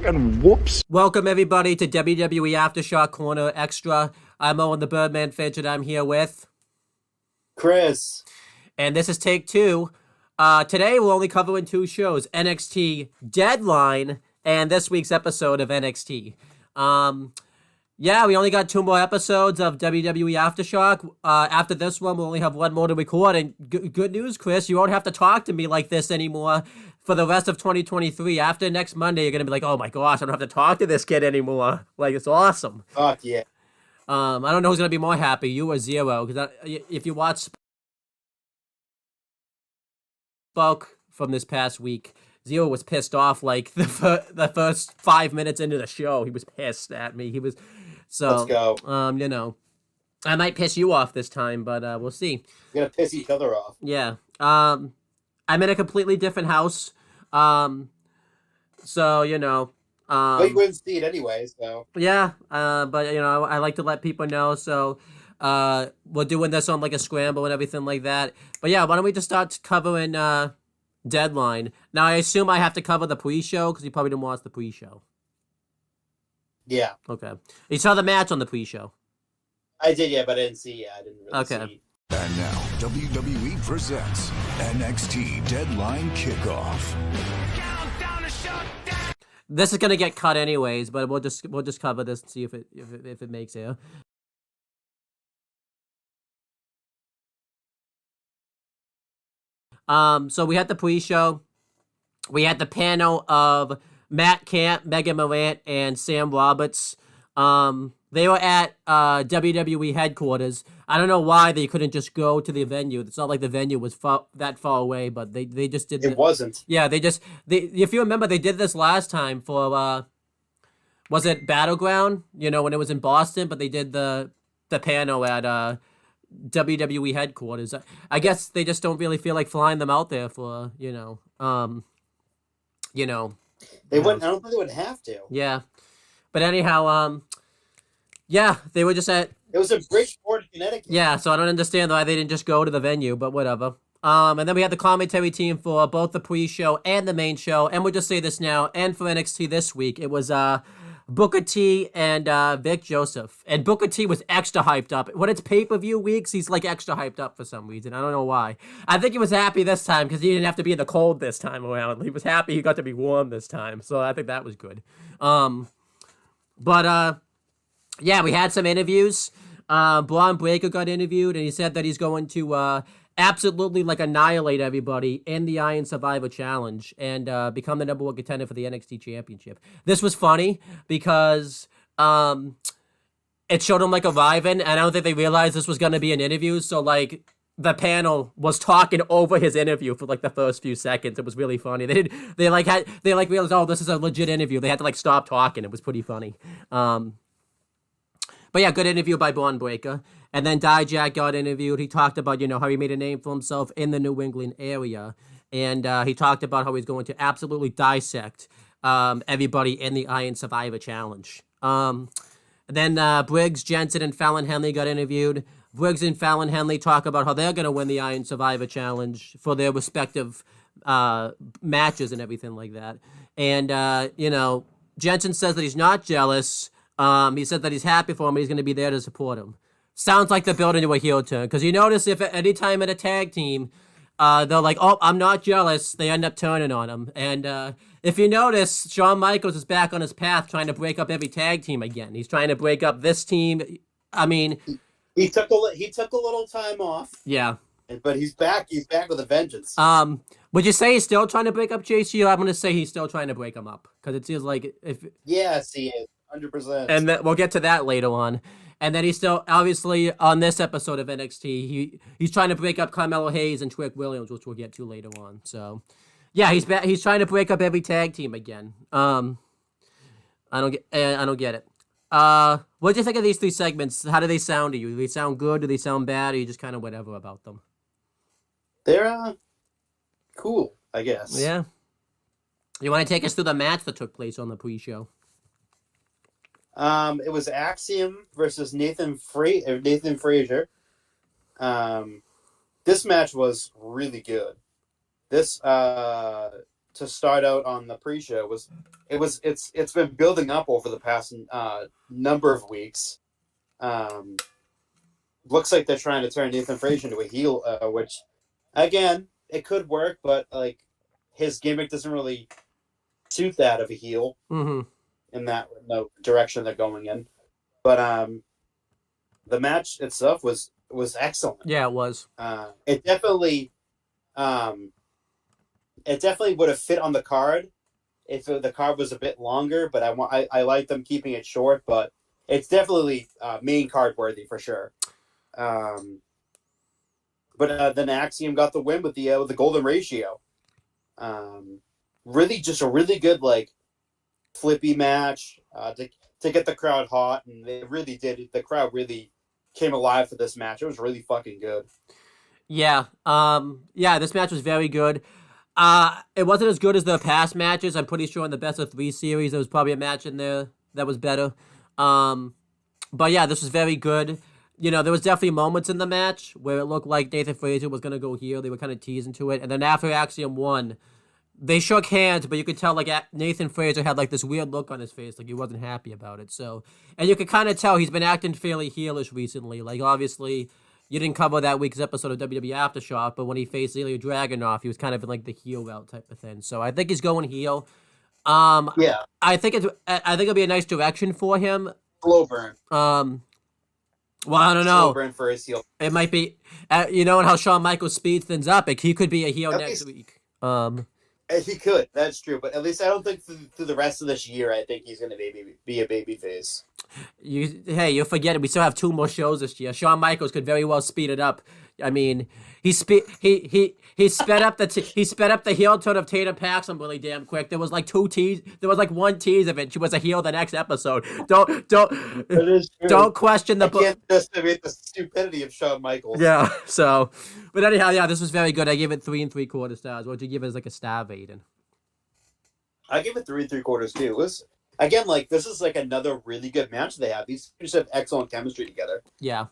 fucking whoops. Welcome, everybody, to WWE Aftershock Corner Extra. I'm Owen the Birdman Finch, and I'm here with... Chris. And this is take two. Today, we're only covering two shows, NXT Deadline and this week's episode of NXT. Yeah, we only got two more episodes of WWE Aftershock. After this one, we'll only have one more to record. And good news, Chris, you won't have to talk to me like this anymore for the rest of 2023. After next Monday, you're going to be like, oh my gosh, I don't have to talk to this kid anymore. Like, it's awesome. Fuck yeah. I don't know who's going to be more happy, you or Zero. Because if you watch Spoke from this past week, Zero was pissed off like the first 5 minutes into the show. He was pissed at me. He was... So, let's go. You know, I might piss you off this time, but we'll see. We're gonna piss each other off. Yeah. I'm in a completely different house. So, you know. But you wouldn't see it anyway, so. Yeah. But, you know, I like to let people know. So, we're doing this on like a scramble and everything like that. But yeah, why don't we just start covering Deadline? Now, I assume I have to cover the pre-show because you probably didn't watch the pre-show. Yeah. Okay. You saw the match on the pre-show. I did, yeah, but I didn't see. I didn't really see. And now, WWE presents NXT Deadline Kickoff. This is gonna get cut anyways, but we'll just cover this and see if it makes it. So we had the pre-show. We had the panel of Matt Camp, Megan Morant, and Sam Roberts. They were at WWE headquarters. I don't know why they couldn't just go to the venue. It's not like the venue was that far away, but they just did. It wasn't. Yeah, if you remember, they did this last time for was it Battleground? You know, when it was in Boston, but they did the panel at WWE headquarters. I guess they just don't really feel like flying them out there for They wouldn't. I don't think they would have to. Yeah, but anyhow, yeah, they were just at. It was in Bridgeport, Connecticut. Yeah, so I don't understand why they didn't just go to the venue, but whatever. And then we had the commentary team for both the pre-show and the main show, and we'll just say this now. And for NXT this week, it was Booker T and Vic Joseph, and Booker T was extra hyped up. When it's pay-per-view weeks, he's like extra hyped up for some reason. I don't know why. I think he was happy this time because he didn't have to be in the cold this time around. He was happy he got to be warm this time, so I think that was good. Yeah, we had some interviews. Braun Breaker got interviewed, and he said that he's going to absolutely like annihilate everybody in the Iron Survivor Challenge and become the number one contender for the NXT Championship. This was funny because it showed him like arriving, and I don't think they realized this was going to be an interview. So like the panel was talking over his interview for like the first few seconds. It was really funny. They realized, oh, this is a legit interview. They had to like stop talking. It was pretty funny. But yeah, good interview by Braun Breaker. And then Dijak got interviewed. He talked about, you know, how he made a name for himself in the New England area. And he talked about how he's going to absolutely dissect everybody in the Iron Survivor Challenge. Then Briggs, Jensen, and Fallon Henley got interviewed. Briggs and Fallon Henley talk about how they're going to win the Iron Survivor Challenge for their respective matches and everything like that. And, you know, Jensen says that he's not jealous. He said that he's happy for him, but he's going to be there to support him. Sounds like they're building to a heel turn. Because you notice if at any time in a tag team, they're like, oh, I'm not jealous, they end up turning on him. And if you notice, Shawn Michaels is back on his path trying to break up every tag team again. He's trying to break up this team. I mean... He took a little time off. Yeah. But he's back. He's back with a vengeance. Would you say he's still trying to break up JC? I'm going to say he's still trying to break him up. Because it feels like... Yes, he is. 100%. And we'll get to that later on. And then he's still, obviously, on this episode of NXT, he's trying to break up Carmelo Hayes and Trick Williams, which we'll get to later on. So, yeah, he's trying to break up every tag team again. I don't get it. What do you think of these three segments? How do they sound to you? Do they sound good? Do they sound bad? Or you just kind of whatever about them? They're cool, I guess. Yeah. You want to take us through the match that took place on the pre-show? It was Axiom versus Nathan Frazier. This match was really good. This to start out on the pre-show it's been building up over the past number of weeks. Looks like they're trying to turn Nathan Frazier into a heel, which again it could work, but like his gimmick doesn't really suit that of a heel Mm-hmm. in that no direction they're going in. But the match itself was excellent. Yeah, it was. It definitely would have fit on the card if the card was a bit longer. But I like them keeping it short. But it's definitely main card worthy for sure. But then Axiom got the win with the golden ratio. Really, just a really good like flippy match to get the crowd hot, and they really did. The crowd really came alive for this match. It was really fucking good. Yeah. Yeah, this match was very good. It wasn't as good as the past matches. I'm pretty sure in the best of 3 series there was probably a match in there that was better. But yeah, this was very good. You know, there was definitely moments in the match where it looked like Nathan Frazier was gonna go heel. They were kind of teasing to it, and then after Axiom won, they shook hands, but you could tell like Nathan Frazier had like this weird look on his face, like he wasn't happy about it. So, and you could kind of tell he's been acting fairly heelish recently. Like obviously, you didn't cover that week's episode of WWE Aftershock, but when he faced Ilya Dragunov, he was kind of in like the heel route type of thing. So I think he's going heel. Yeah, I think it'll be a nice direction for him. slow burn. Well, I don't Slow know. burn for his heel. It might be, you know, and how Shawn Michaels speeds things up. He could be a heel At next least- week. He could. That's true. But at least I don't think through the rest of this year, I think he's going to be a baby face. You're forgetting we still have 2 more shows this year. Shawn Michaels could very well speed it up. I mean, he sped up the heel turn of Tatum Paxson really damn quick. There was like 1 tease of it. She was a heel the next episode. That is true. Don't question the I can't estimate the stupidity of Shawn Michaels. Yeah. So, but anyhow, yeah, this was very good. I gave it 3 3/4 stars. What'd you give it as like a star, Aiden? I give it 3 3/4 too. It was again like this is like another really good match they have. These two just have excellent chemistry together. Yeah.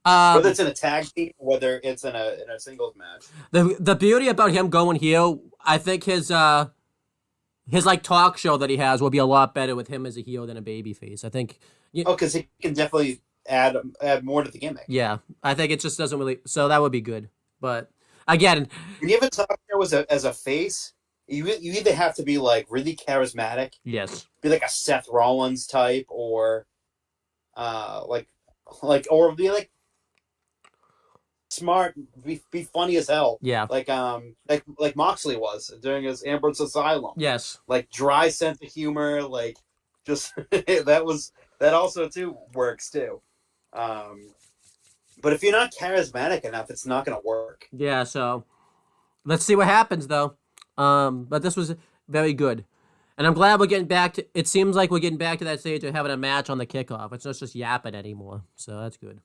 Whether it's in a tag team, or whether it's in a singles match. The beauty about him going heel, I think his like talk show that he has will be a lot better with him as a heel than a babyface. I think. Because he can definitely add more to the gimmick. Yeah, I think it just doesn't really. So that would be good. But again, When you have a talk show as a face, you either have to be like really charismatic, yes, be like a Seth Rollins type, or or be like smart, be funny as hell. yeah, like Moxley was during his Ambrose Asylum. yes, Like dry sense of humor, like just that also too works too. But if you're not charismatic enough, it's not gonna work. yeah. So let's see what happens though. But this was very good, and I'm glad we're getting back to. It seems like we're getting back to that stage of having a match on the kickoff. It's not just yapping anymore. So that's good.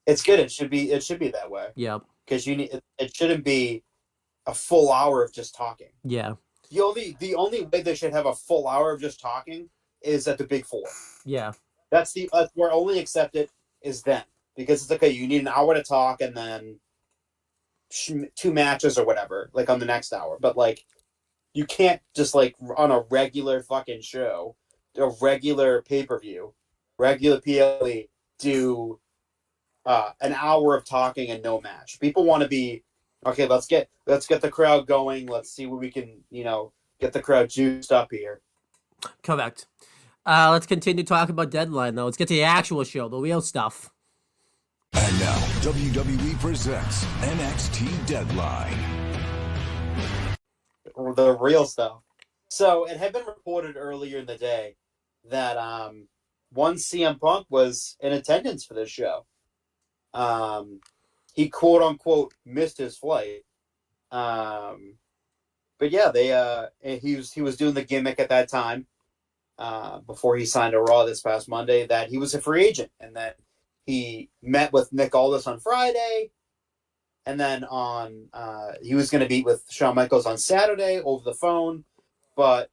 It's good. It should be that way Yeah, because it shouldn't be a full hour of just talking. yeah, The only way they should have a full hour of just talking is at the Big Four. yeah, That's where only accept it is then, because it's okay. You need an hour to talk and then 2 matches or whatever, like on the next hour. But like, you can't just like on a regular fucking show, a regular pay-per-view, regular PLE do an hour of talking and no match. People want to be okay. Let's get the crowd going. Let's see what we can get the crowd juiced up here. correct. Let's continue talking about Deadline though. Let's get to the actual show, the real stuff. And now, WWE presents NXT Deadline. The real stuff. So it had been reported earlier in the day that one CM Punk was in attendance for this show. He quote unquote missed his flight. But yeah, he was doing the gimmick at that time before he signed a Raw this past Monday that he was a free agent, and that he met with Nick Aldis on Friday, and then he was going to meet with Shawn Michaels on Saturday over the phone, but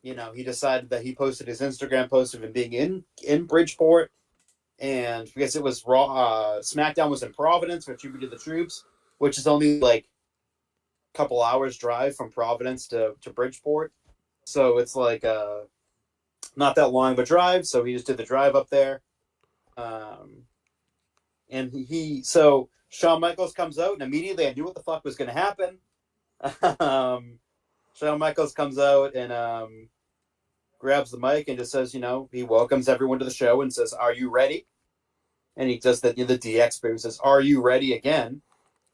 he decided that he posted his Instagram post of him being in Bridgeport, and I guess it was Raw. SmackDown was in Providence, which attributed the troops, which is only like couple hours drive from Providence to Bridgeport. So it's like not that long of a drive. So he just did the drive up there. And so Shawn Michaels comes out, and immediately I knew what the fuck was going to happen. Shawn Michaels comes out and grabs the mic and just says, he welcomes everyone to the show and says, "Are you ready?" And he does the DX boo, says, "Are you ready?" again.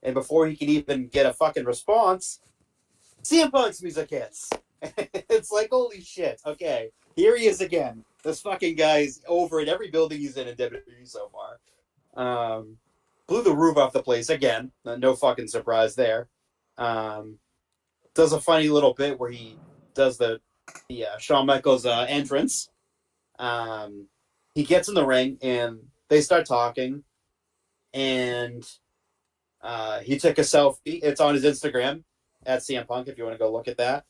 And before he can even get a fucking response, CM Punk's music hits. It's like, holy shit. Okay, here he is again. This fucking guy's over in every building he's in WWE so far. Blew the roof off the place again. No fucking surprise there. Does a funny little bit where he does the Shawn Michaels entrance. He gets in the ring and they start talking, and he took a selfie. It's on his Instagram at CM Punk if you want to go look at that.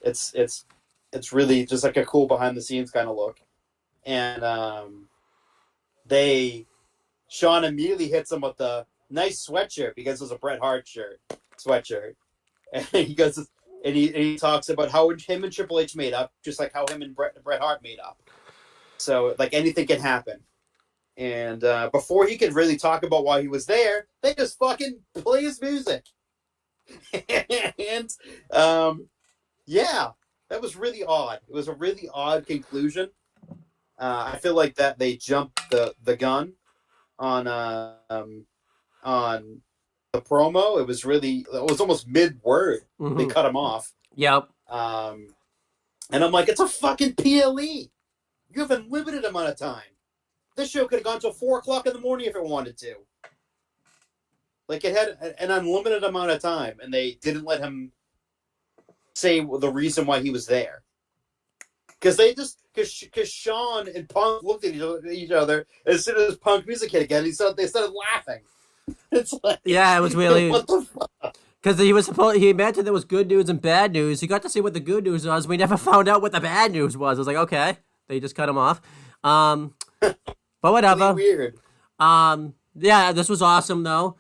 It's really just like a cool behind the scenes kind of look, and Shawn immediately hits him with the nice sweatshirt because it was a Bret Hart sweatshirt, and he goes and he talks about how him and Triple H made up, just like how him and Bret Hart made up. So like anything can happen. And before he could really talk about why he was there, they just fucking play his music. And yeah, that was really odd. It was a really odd conclusion. I feel like that they jumped the gun on the promo. It was almost mid-word. Mm-hmm. They cut him off. Yep. And I'm like, it's a fucking PLE. You have a limited amount of time. This show could have gone till 4:00 in the morning if it wanted to. Like, it had an unlimited amount of time, and they didn't let him say the reason why he was there. Because Shawn and Punk looked at each other as soon as Punk music hit again. They started laughing. It's like, yeah, it was really what the fuck? Because he mentioned there was good news and bad news. He got to see what the good news was. We never found out what the bad news was. I was like, okay, they just cut him off. But whatever. Really weird. Yeah, this was awesome though.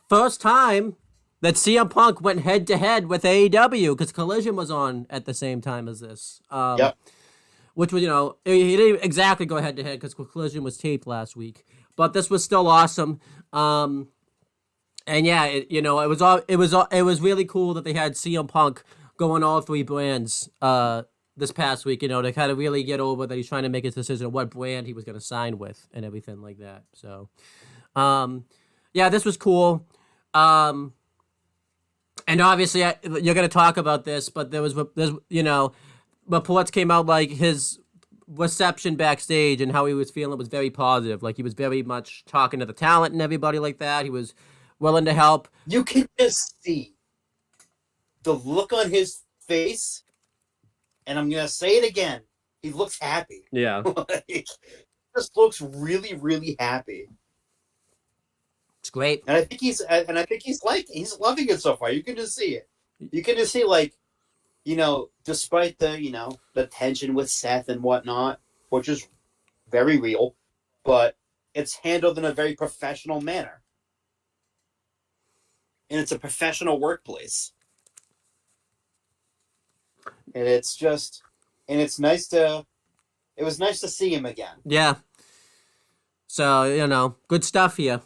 First time that CM Punk went head to head with AEW because Collision was on at the same time as this. Yep. Which was, he didn't exactly go head to head because Collision was taped last week, but this was still awesome. And yeah, it was really cool that they had CM Punk go on all three brands this past week, to kind of really get over that he's trying to make his decision on what brand he was going to sign with and everything like that. So, yeah, this was cool. And obviously, you're going to talk about this, but there's reports came out like his reception backstage and how he was feeling was very positive. Like he was very much talking to the talent and everybody like that. He was willing to help. You can just see the look on his face, and I'm going to say it again. He looks happy. Yeah. He just looks really, really happy. It's great. And I think he's loving it so far. You can just see it. You can just see, like, despite the, the tension with Seth and whatnot, which is very real, but it's handled in a very professional manner. And it's a professional workplace. And it was nice to see him again. Yeah. So, good stuff here.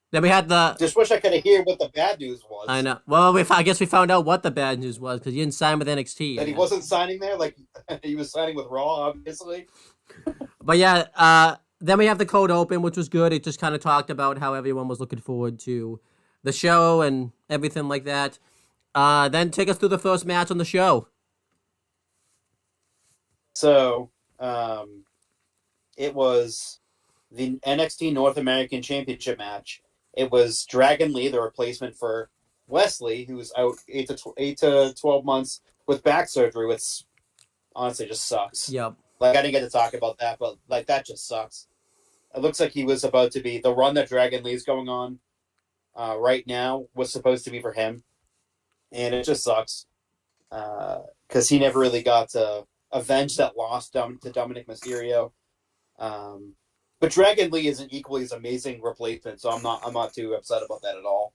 Then we had just wish I could have heard what the bad news was. I know. Well, I guess we found out what the bad news was because he didn't sign with NXT. That he wasn't signing there, like he was signing with Raw, obviously. But yeah, then we have the code open, which was good. It just kind of talked about how everyone was looking forward to the show and everything like that. Then take us through the first match on the show. So, it was the NXT North American Championship match. It was Dragon Lee, the replacement for Wesley, who was out 8 to 12 months with back surgery, which honestly just sucks. Yep. Like, I didn't get to talk about that, but, like, that just sucks. It looks like he was about to be... The run that Dragon Lee's going on right now was supposed to be for him. And it just sucks. Because he never really got to avenge that loss to Dominic Mysterio. But Dragon Lee is an equally as amazing replacement, so I'm not too upset about that at all.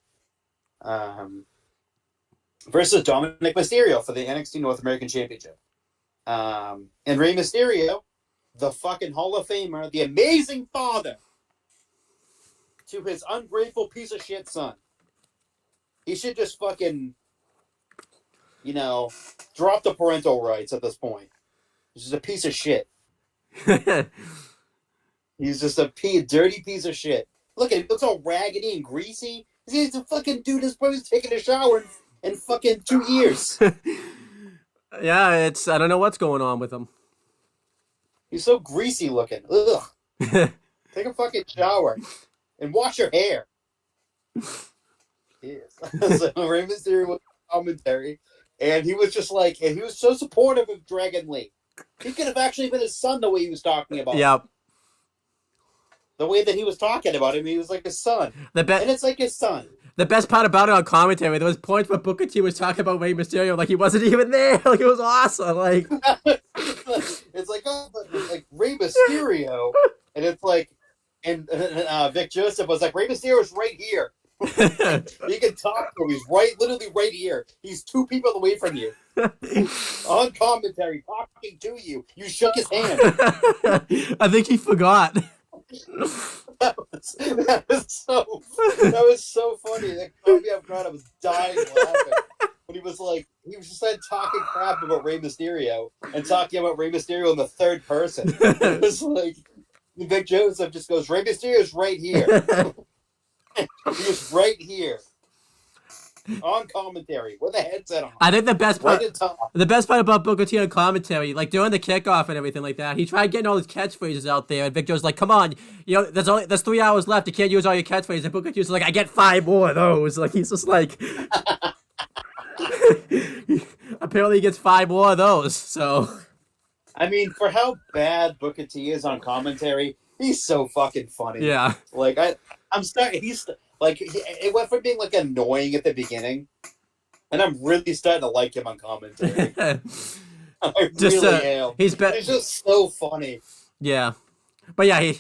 Versus Dominic Mysterio for the NXT North American Championship. And Rey Mysterio, the fucking Hall of Famer, the amazing father to his ungrateful piece of shit son. He should just fucking, drop the parental rights at this point. He's just a piece of shit. He's just a dirty piece of shit. Look at him. He looks all raggedy and greasy. He's a fucking dude that's probably taking a shower in fucking 2 years. Yeah, I don't know what's going on with him. He's so greasy looking. Ugh. Take a fucking shower and wash your hair. Yes. So Rey Mysterio was commentary, and he was just like, and he was so supportive of Dragon Lee. He could have actually been his son the way he was talking about him. Yep. The way that he was talking about him, he was like his son. And it's like his son. The best part about it on commentary, there was points where Booker T was talking about Rey Mysterio like he wasn't even there. Like, it was awesome. Like, it's like, oh, like Rey Mysterio, and it's like, and Vic Joseph was like, Rey Mysterio's right here. You can talk to him. He's literally right here. He's 2 people away from you. On commentary, talking to you. You shook his hand. I think he forgot. That was so funny. That caught me off guard. I was dying laughing. When he was just talking crap about Rey Mysterio and talking about Rey Mysterio in the third person. It was like Vic Joseph just goes, Rey Mysterio's right here. He was right here. On commentary with a headset on. I think the best part about Booker T on commentary, like during the kickoff and everything like that, he tried getting all his catchphrases out there, and Victor was like, "Come on, there's 3 hours left. You can't use all your catchphrases." And Booker T was like, "I get 5 more of those." Like, he's just like, apparently he gets 5 more of those. So, I mean, for how bad Booker T is on commentary, he's so fucking funny. Yeah. Like I'm starting. It went from being like annoying at the beginning, and I'm really starting to like him on commentary. I really am. He's just so funny. Yeah, but yeah,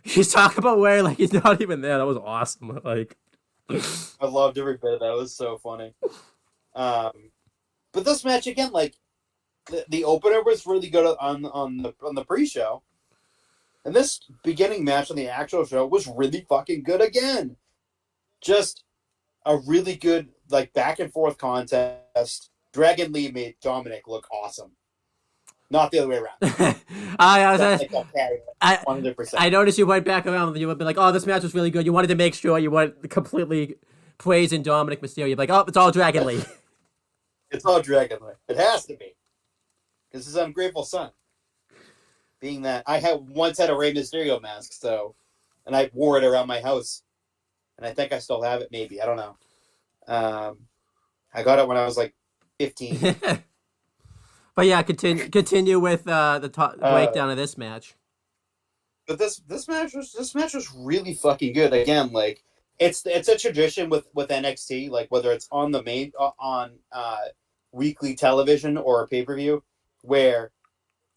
he's talking about where like he's not even there. That was awesome. Like, I loved every bit of that. It was so funny. But this match again, like the opener was really good on the pre-show, and this beginning match on the actual show was really fucking good again. Just a really good, like, back and forth contest. Dragon Lee made Dominic look awesome. Not the other way around. I noticed you went back around and you would be like, oh, this match was really good. You wanted to make sure you weren't completely praising Dominic Mysterio. You'd be like, oh, it's all Dragon Lee. It's all Dragon Lee. It has to be. This is ungrateful son. Being that I once had a Rey Mysterio mask, and I wore it around my house. And I think I still have it, maybe. I don't know. I got it when I was like 15. But yeah, continue with the breakdown of this match. But this match was really fucking good. Again, like it's a tradition with NXT, like whether it's on the main on weekly television or a pay-per-view, where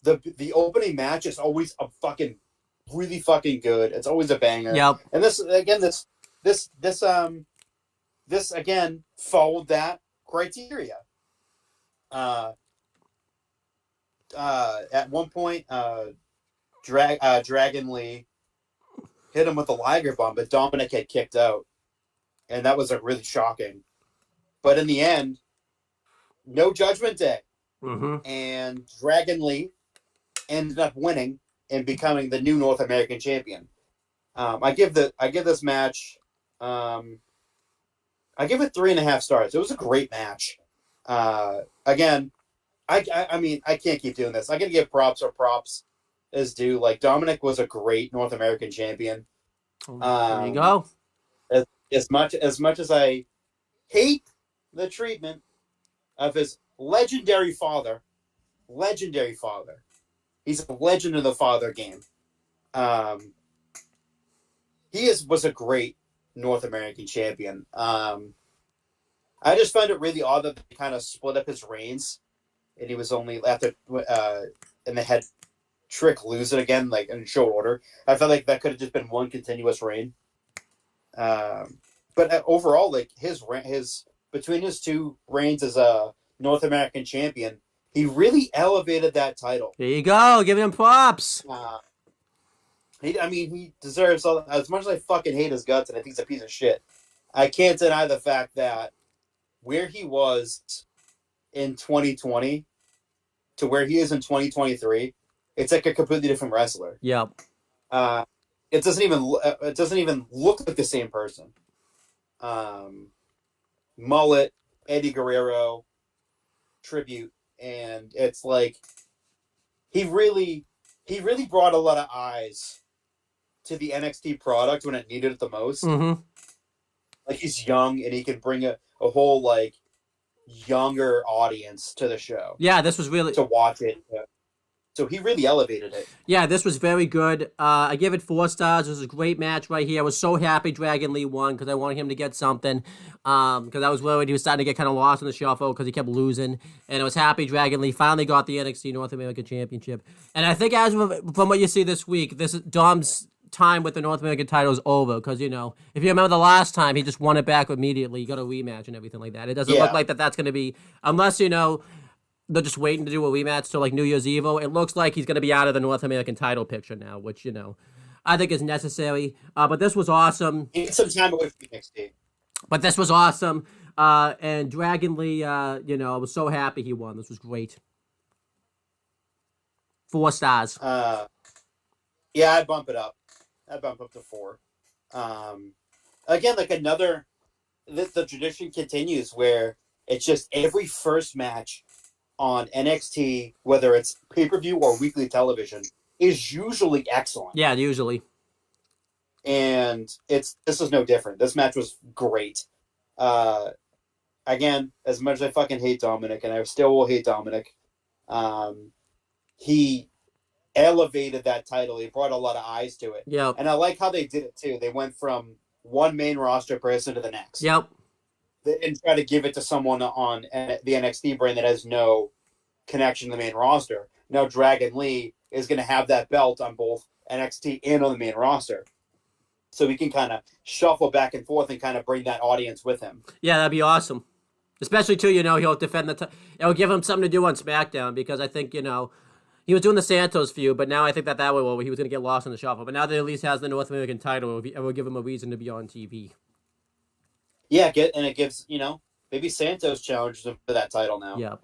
the opening match is always a fucking really fucking good. It's always a banger. Yep. And this again followed that criteria. At one point, Dragon Lee hit him with a Liger bomb, but Dominic had kicked out, and that was really shocking. But in the end, no Judgment Day, and Dragon Lee ended up winning and becoming the new North American champion. I give this match, I give it 3.5 stars. It was a great match. Again, I mean, I can't keep doing this. I gotta give props where props is due. Like, Dominic was a great North American champion. There you go. As much as I hate the treatment of his legendary father, he's a legend in the father game. He was a great North American champion. I just found it really odd that they kind of split up his reigns, and he was only after and they had Trick lose it again, like in short order. I felt like that could have just been one continuous reign. But overall, like his between his two reigns as a North American champion, he really elevated that title. There you go, giving him props. He deserves all. As much as I fucking hate his guts and I think he's a piece of shit, I can't deny the fact that where he was in 2020 to where he is in 2023, it's like a completely different wrestler. Yep. It doesn't even look like the same person. Mullet, Eddie Guerrero, tribute, and it's like he really brought a lot of eyes to the NXT product when it needed it the most. Mm-hmm. Like he's young and he can bring a whole like younger audience to the show. Yeah, this was really to watch it. So he really elevated it. Yeah, this was very good. I give it 4 stars. It was a great match right here. I was so happy Dragon Lee won because I wanted him to get something. Because I was worried he was starting to get kind of lost in the shuffle because he kept losing. And I was happy Dragon Lee finally got the NXT North American Championship. And I think from what you see this week, Dom's time with the North American title is over. Because, if you remember the last time, he just won it back immediately. You got a rematch and everything like that. It doesn't look like that's going to be, unless, they're just waiting to do a rematch till like New Year's Eve. It looks like he's going to be out of the North American title picture now, which, I think is necessary. But this was awesome. He needs some time away from NXT. But this was awesome. And Dragon Lee, I was so happy he won. This was great. 4 stars. Yeah, I'd bump it up. I'd bump up to 4. Again, like the tradition continues where it's just every first match on NXT, whether it's pay-per-view or weekly television, is usually excellent. Yeah, usually. And this is no different. This match was great. Again, as much as I fucking hate Dominic, and I still will hate Dominic, he elevated that title. He brought a lot of eyes to it. Yep. And I like how they did it too. They went from one main roster person to the next. Yep. They didn't try to give it to someone on the NXT brand that has no connection to the main roster. Now Dragon Lee is going to have that belt on both NXT and on the main roster. So we can kind of shuffle back and forth and kind of bring that audience with him. Yeah, that'd be awesome. Especially, too, he'll defend it'll give him something to do on SmackDown because I think, he was doing the Santos feud, but now I think that way he was going to get lost in the shuffle. But now that he at least has the North American title, it will give him a reason to be on TV. Yeah, and it gives, maybe Santos challenges him for that title now. Yeah.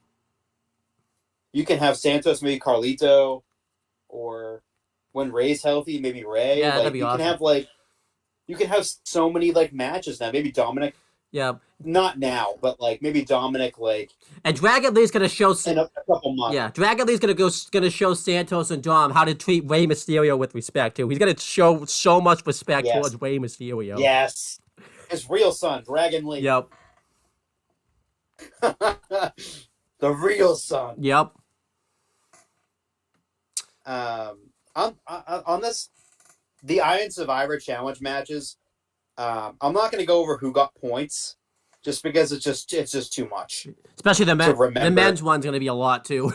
You can have Santos, maybe Carlito, or when Ray's healthy, maybe Ray. Yeah, that'd be awesome. You can have so many matches now. Maybe Dominic. Yeah. Not now, but maybe Dominic And Dragon Lee's gonna show in a couple months. Yeah, Dragon Lee's gonna show Santos and Dom how to treat Rey Mysterio with respect too. He's gonna show so much respect towards Rey Mysterio. Yes. His real son, Dragon Lee. Yep. The real son. Yep. On this, the Iron Survivor Challenge matches, I'm not going to go over who got points, just because it's just too much. Especially the men's one's going to be a lot too.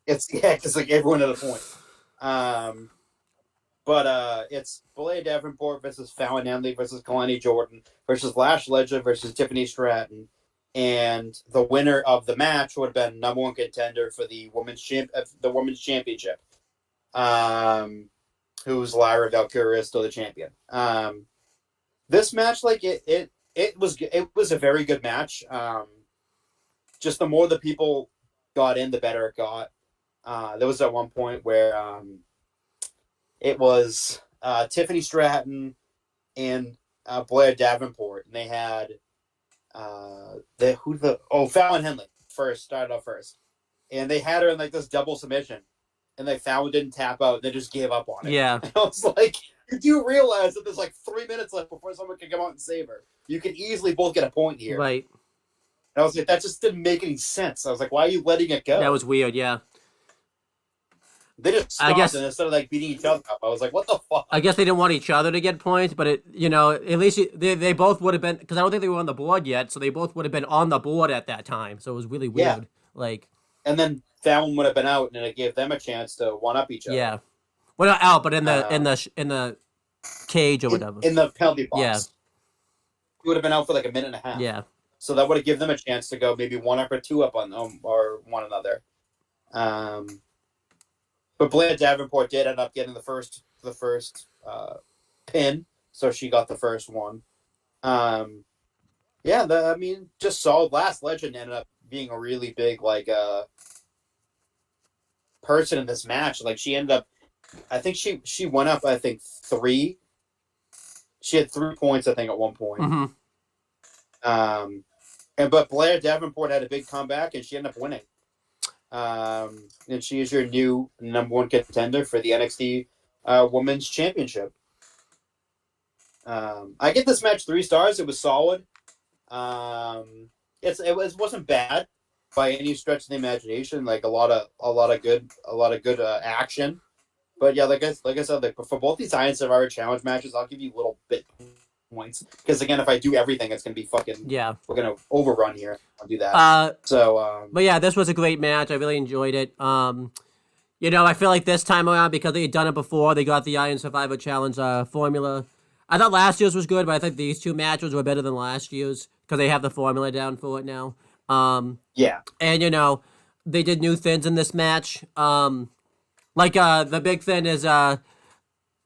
It's everyone at a point. But it's Blair Davenport versus Fallon Henley versus Kalani Jordan versus Lash Legend versus Tiffany Stratton. And the winner of the match would have been number 1 contender for the women's championship. Who's Lyra Valkyria, still the champion. This match, it was a very good match. Just the more the people got in, the better it got. There was at one point where it was Tiffany Stratton and Blair Davenport, and they had Fallon Henley started off first, and they had her in this double submission, and Fallon didn't tap out, and they just gave up on it. Yeah, and I was like, you do realize that there's 3 minutes left before someone can come out and save her. You can easily both get a point here, right? And I was like, that just didn't make any sense. I was like, why are you letting it go? That was weird. Yeah. They just stopped and instead of beating each other up, I was like, what the fuck? I guess they didn't want each other to get points, but at least they both would have been, because I don't think they were on the board yet, so they both would have been on the board at that time. So it was really weird. And then Fallon would have been out, and it gave them a chance to one up each other. Yeah. Well, not out, but in the cage or in, whatever. in the penalty box. Yeah. He would have been out for like a minute and a half. Yeah. So that would have given them a chance to go maybe one up or two up on them or one another. But Blair Davenport did end up getting the first pin, so she got the first one. Just solid. Last Legend ended up being a really big person in this match. Like she ended up, I think she went up. I think 3. She had 3 points. I think at one point. Mm-hmm. But Blair Davenport had a big comeback, and she ended up winning. And she is your new number 1 contender for the NXT Women's Championship. I get this match 3 stars. It was solid. It wasn't bad by any stretch of the imagination. Like a lot of good action. But yeah, like I said, like for both these Iron Survivor Challenge matches, I'll give you little bit points because again, if I do everything, it's gonna be fucking. Yeah. We're gonna overrun here. I'll do that. But yeah, this was a great match. I really enjoyed it. I feel like this time around because they had done it before, they got the Iron Survivor Challenge formula. I thought last year's was good, but I think these 2 matches were better than last year's because they have the formula down for it now. Yeah. And they did new things in this match. The big thing is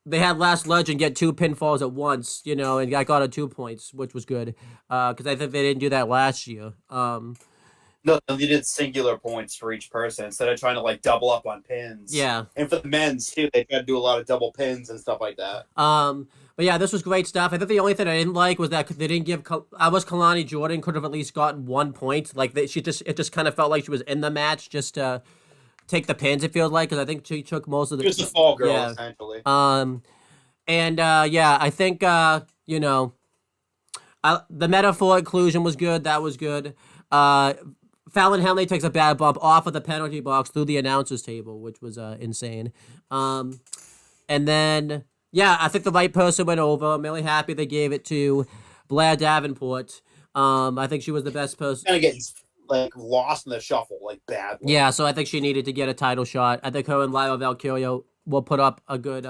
they had Last Legend get 2 pinfalls at once, and I got it 2 points, which was good because I think they didn't do that last year. No, they did singular points for each person instead of trying to double up on pins. Yeah. And for the men's too, they tried to do a lot of double pins and stuff like that. But yeah, this was great stuff. I think the only thing I didn't like was that they didn't give. Kalani Jordan could have at least gotten 1 point. It just kind of felt like she was in the match just to take the pins. It feels like because I think she took most of the. Just a fall girl, essentially. I think the metaphor inclusion was good. That was good. Fallon Henley takes a bad bump off of the penalty box through the announcer's table, which was insane. And then, I think the right person went over. I'm really happy they gave it to Blair Davenport. I think she was the best person. Kind of getting lost in the shuffle, badly. Yeah, so I think she needed to get a title shot. I think her and Lyra Valkyria will put up a good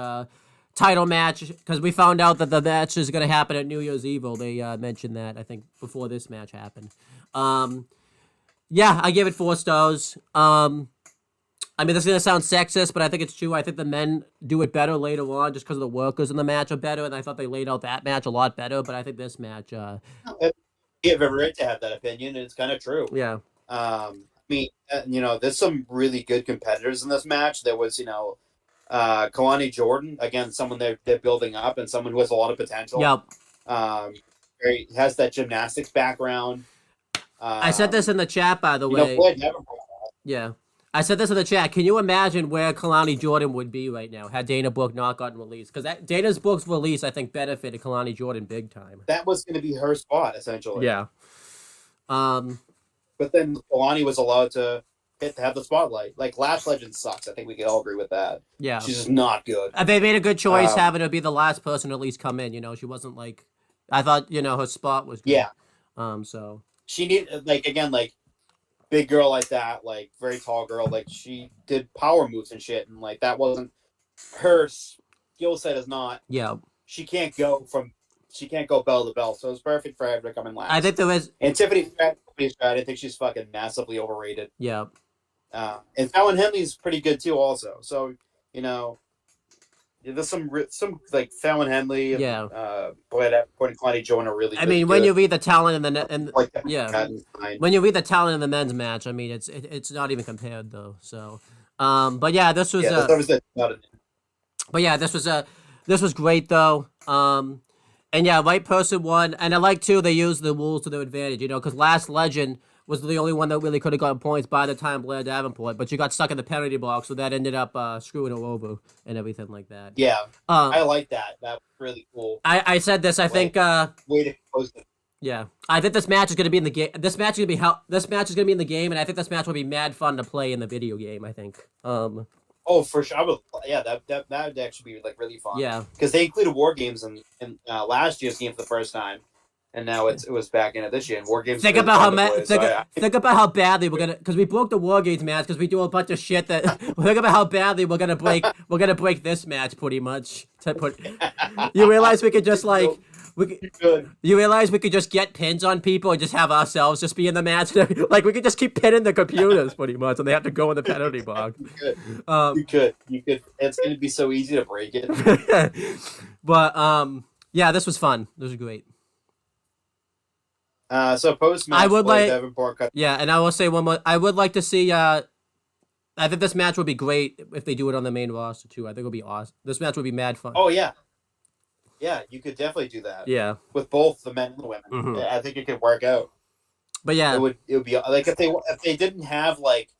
title match because we found out that the match is going to happen at New Year's Evil. They mentioned that, I think, before this match happened. I give it 4 stars. This is going to sound sexist, but I think it's true. I think the men do it better later on just because the workers in the match are better, and I thought they laid out that match a lot better, but I think this match... You have every right to have that opinion, and it's kind of true. Yeah. There's some really good competitors in this match. There was, Kalani Jordan, again, someone they're building up and someone who has a lot of potential. Yep. Has that gymnastics background. I said this in the chat, by the way. Yeah. I said this in the chat. Can you imagine where Kalani Jordan would be right now had Dana Brooke not gotten released? Because Dana's Brooke's release, I think, benefited Kalani Jordan big time. That was going to be her spot, essentially. Yeah. But then Kalani was allowed to have the spotlight. Last Legend sucks. I think we can all agree with that. Yeah. She's just not good. They made a good choice having her be the last person to at least come in. She wasn't I thought, her spot was good. Yeah. So. She needed, big girl like that, very tall girl, she did power moves and shit, and that wasn't her skill set. Is not. Yeah. She can't go bell to bell, so it's perfect for her to come in last. I think there was. And Tiffany Stratton, I think she's fucking massively overrated. Yeah. And Fallon Henley's pretty good too, also. So there's some Fallon Henley. Yeah. Point Kalani Jordan are really. When you read the talent in the when you read the talent in the men's match, it's not even compared though. So, this was. This was great though. Right person won, and I like too. They used the rules to their advantage, because Last Legend was the only one that really could have gotten points by the time Blair Davenport, but she got stuck in the penalty box, so that ended up screwing her over and everything like that. Yeah, I like that. That was really cool. I said this. I think. Way to close it. Yeah, I think this match is going to be in the game. This match is going to be in the game, and I think this match will be mad fun to play in the video game. I think. Oh, for sure. That would actually be really fun. Yeah, because they included war games in last year's game for the first time. and now it was back in it this year. And War Games. Think really about fun how to play, think about how badly we're gonna, because we broke the War Games match because we do a bunch of shit that. Think about how badly we're gonna break this match pretty much. You realize we could just like you realize we could just get pins on people and just have ourselves just be in the match. Like we could just keep pinning the computers pretty much, and they have to go in the penalty box. You could. It's going to be so easy to break it. But yeah, this was fun. This was great. So post match, I would Davenport cut. Yeah, and I will say one more. I would like to see. I think this match would be great if they do it on the main roster too. I think it would be awesome. This match would be mad fun. Oh yeah. Yeah, you could definitely do that. Yeah, with both the men and the women, I think it could work out. But yeah, it would be like if they didn't have like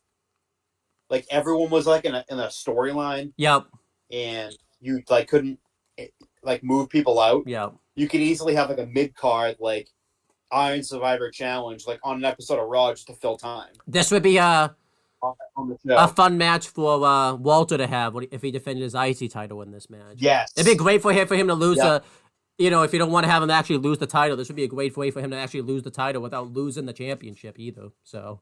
everyone was like in a storyline. Yep. And you like couldn't like move people out. Yep. You could easily have like a mid card like Iron Survivor Challenge like on an episode of Raw just to fill time. This would be on the show. A fun match for Walter to have if he defended his IC title in this match. Yes. It'd be great for him to lose if you don't want to have him actually lose the title, this would be a great way for him to actually lose the title without losing the championship either. So.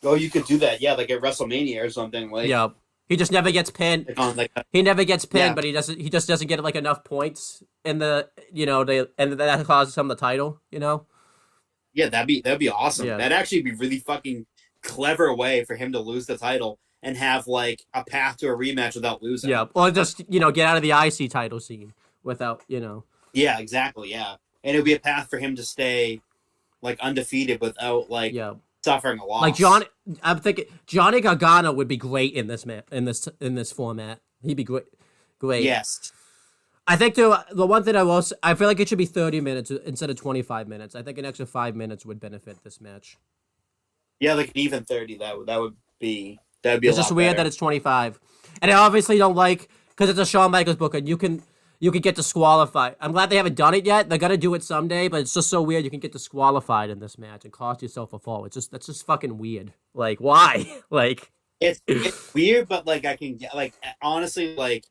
Oh, you could do that. Yeah, like at WrestleMania or something. Like. Yeah. He just never gets pinned. He never gets pinned, but he just doesn't get like enough points in the and that causes him the title. Yeah, that'd be awesome. Yeah. That'd actually be really fucking clever way for him to lose the title and have like a path to a rematch without losing. Yeah, or just get out of the IC title scene without. Yeah, exactly. Yeah, and it would be a path for him to stay like undefeated without like suffering a loss. Like I'm thinking Johnny Gargano would be great in this this format. He'd be great. Yes. I think the one thing I feel like it should be 30 minutes instead of 25 minutes. I think an extra 5 minutes would benefit this match. Yeah, like an even 30. That would be. It's just weird that it's 25, and I obviously don't like because it's a Shawn Michaels book, and you can get disqualified. I'm glad they haven't done it yet. They're gonna do it someday, but it's just so weird. You can get disqualified in this match and cost yourself a fall. That's just fucking weird. Like why? Like it's weird, but like I can get like honestly like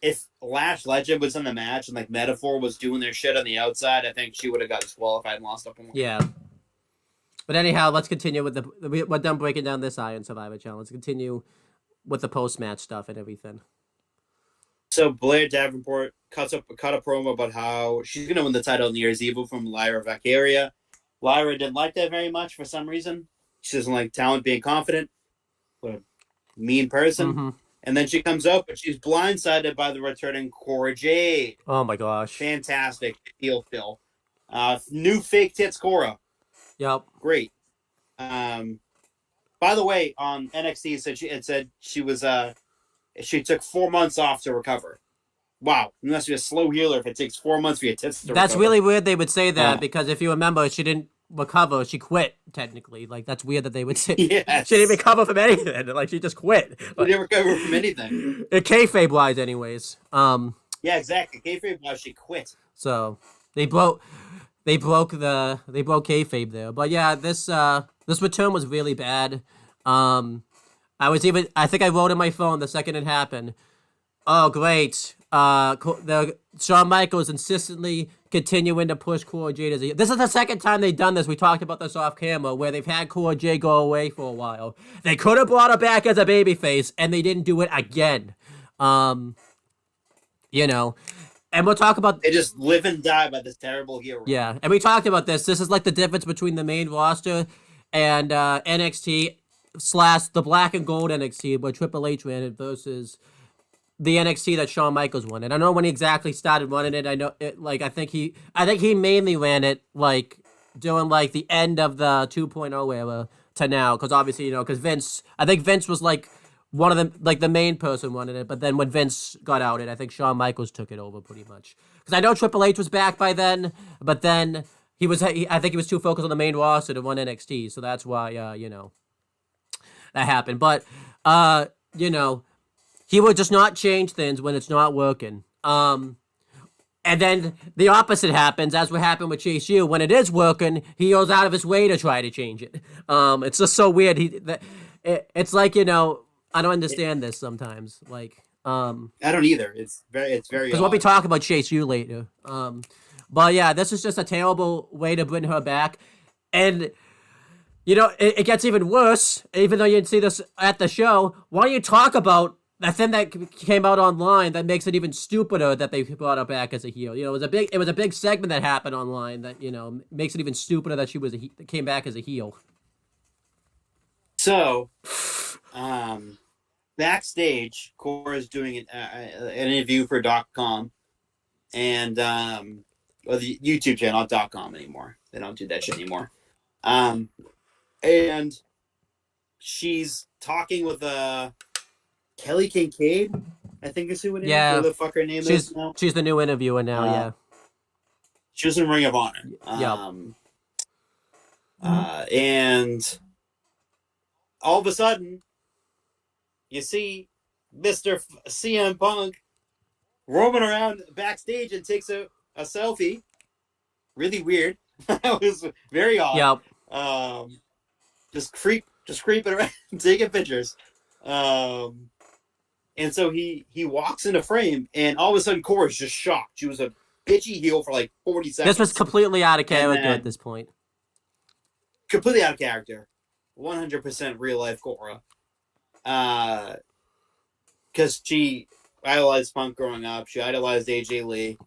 if Lash Legend was in the match and like Metaphor was doing their shit on the outside, I think she would have got disqualified and lost a point. Yeah. But anyhow, let's continue with we're done breaking down this Iron Survivor Challenge. Let's continue with the post-match stuff and everything. So Blair Davenport cut a promo about how she's going to win the title in New Year's Evil from Lyra Valkyria. Lyra didn't like that very much for some reason. She doesn't like talent being confident. What a mean person. Mm-hmm. And then she comes up, but she's blindsided by the returning Cora Jade. Oh my gosh. Fantastic heel fill. New fake tits Cora. Yep. Great. By the way, on NXT it said she was she took 4 months off to recover. Wow, you must be a slow healer if it takes 4 months for your tits to recover. That's really weird they would say that because if you remember, she didn't recover, she quit technically. Like that's weird that they would say yes. She didn't recover from anything. Like she just quit. She didn't recover from anything. Kayfabe wise, anyways. Yeah, exactly. Kayfabe wise, she quit. So they broke kayfabe there. But yeah, this return was really bad. I think I wrote in my phone the second it happened. Oh great. Shawn Michaels insistently continuing to push Cora Jade as this is the second time they've done this. We talked about this off camera where they've had Cora Jade go away for a while. They could have brought her back as a babyface and they didn't do it again. And we'll talk about... They just live and die by this terrible hero. Yeah, and we talked about this. This is like the difference between the main roster and NXT / the black and gold NXT, where Triple H ran it, versus the NXT that Shawn Michaels won. And I don't know when he exactly started running it. I know it, I think he mainly ran it like during like the end of the 2.0 era to now, because obviously because Vince was like one of them, like the main person running it, but then when Vince got outed, I think Shawn Michaels took it over pretty much. Because I know Triple H was back by then, but then I think he was too focused on the main roster to run NXT, so that's why that happened. But he would just not change things when it's not working. And then the opposite happens, as what happened with Chase U. When it is working, he goes out of his way to try to change it. It's just so weird. It's like I don't understand this sometimes. Like, I don't either. It's very because we'll be talking about Chase U later. But yeah, this is just a terrible way to bring her back. And, you know, it gets even worse, even though you didn't see this at the show. Why don't you talk about that thing that came out online that makes it even stupider that they brought her back as a heel? You know, it was a big segment that happened online that, you know, makes it even stupider that she came back as a heel. So, backstage, Cora is doing an interview for .com, and well, the YouTube channel, not .com anymore. They don't do that shit anymore. And she's talking with Kelly Kincaid, I think is who it is. Yeah. Who the fuck her name is now? She's the new interviewer now, yeah. She was in Ring of Honor. And all of a sudden, you see Mr. CM Punk roaming around backstage and takes a selfie. Really weird. That was very odd. Yep. Just creeping around, taking pictures. And so he walks into frame, and all of a sudden, Cora's just shocked. She was a bitchy heel for like 40 seconds. This was completely out of character at this point. Completely out of character. 100% real life Cora. Because she idolized Punk growing up. She idolized AJ Lee.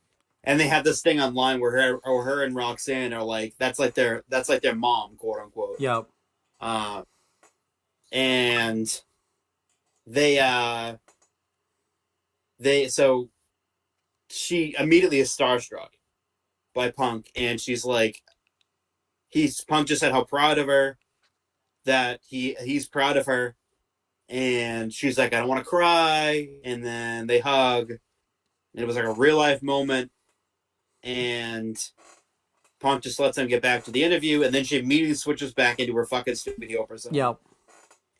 And they have this thing online where her and Roxanne are like, that's like their mom, quote unquote. Yep. And so she immediately is starstruck by Punk, and she's like, Punk just said how proud of her, that he's proud of her, and she's like, I don't want to cry, and then they hug, and it was like a real life moment, and Punk just lets them get back to the interview, and then she immediately switches back into her fucking stupid heel persona. Yep.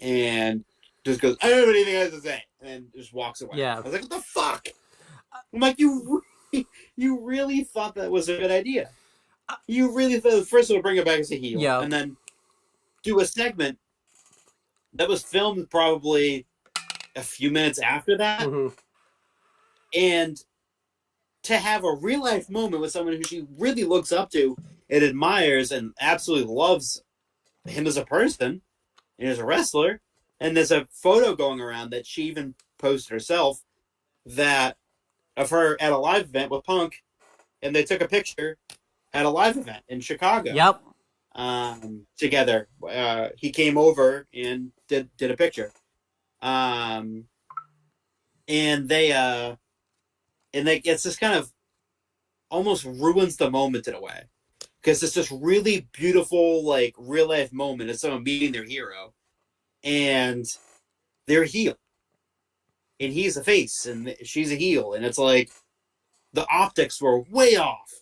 And just goes, I don't have anything else to say, and then just walks away. Yeah. I was like, what the fuck? I'm like, you really thought that was a good idea? You really thought first of all bring it back as a heel, and then do a segment that was filmed probably a few minutes after that, and to have a real life moment with someone who she really looks up to and admires and absolutely loves him as a person and as a wrestler. And there's a photo going around that she even posted herself of her at a live event with Punk, and they took a picture at a live event in Chicago. Yep. Together. He came over and did a picture. And it's just kind of almost ruins the moment in a way, because it's this really beautiful, like, real life moment of someone meeting their hero, and they're a heel, and he's a face, and she's a heel, and it's like the optics were way off.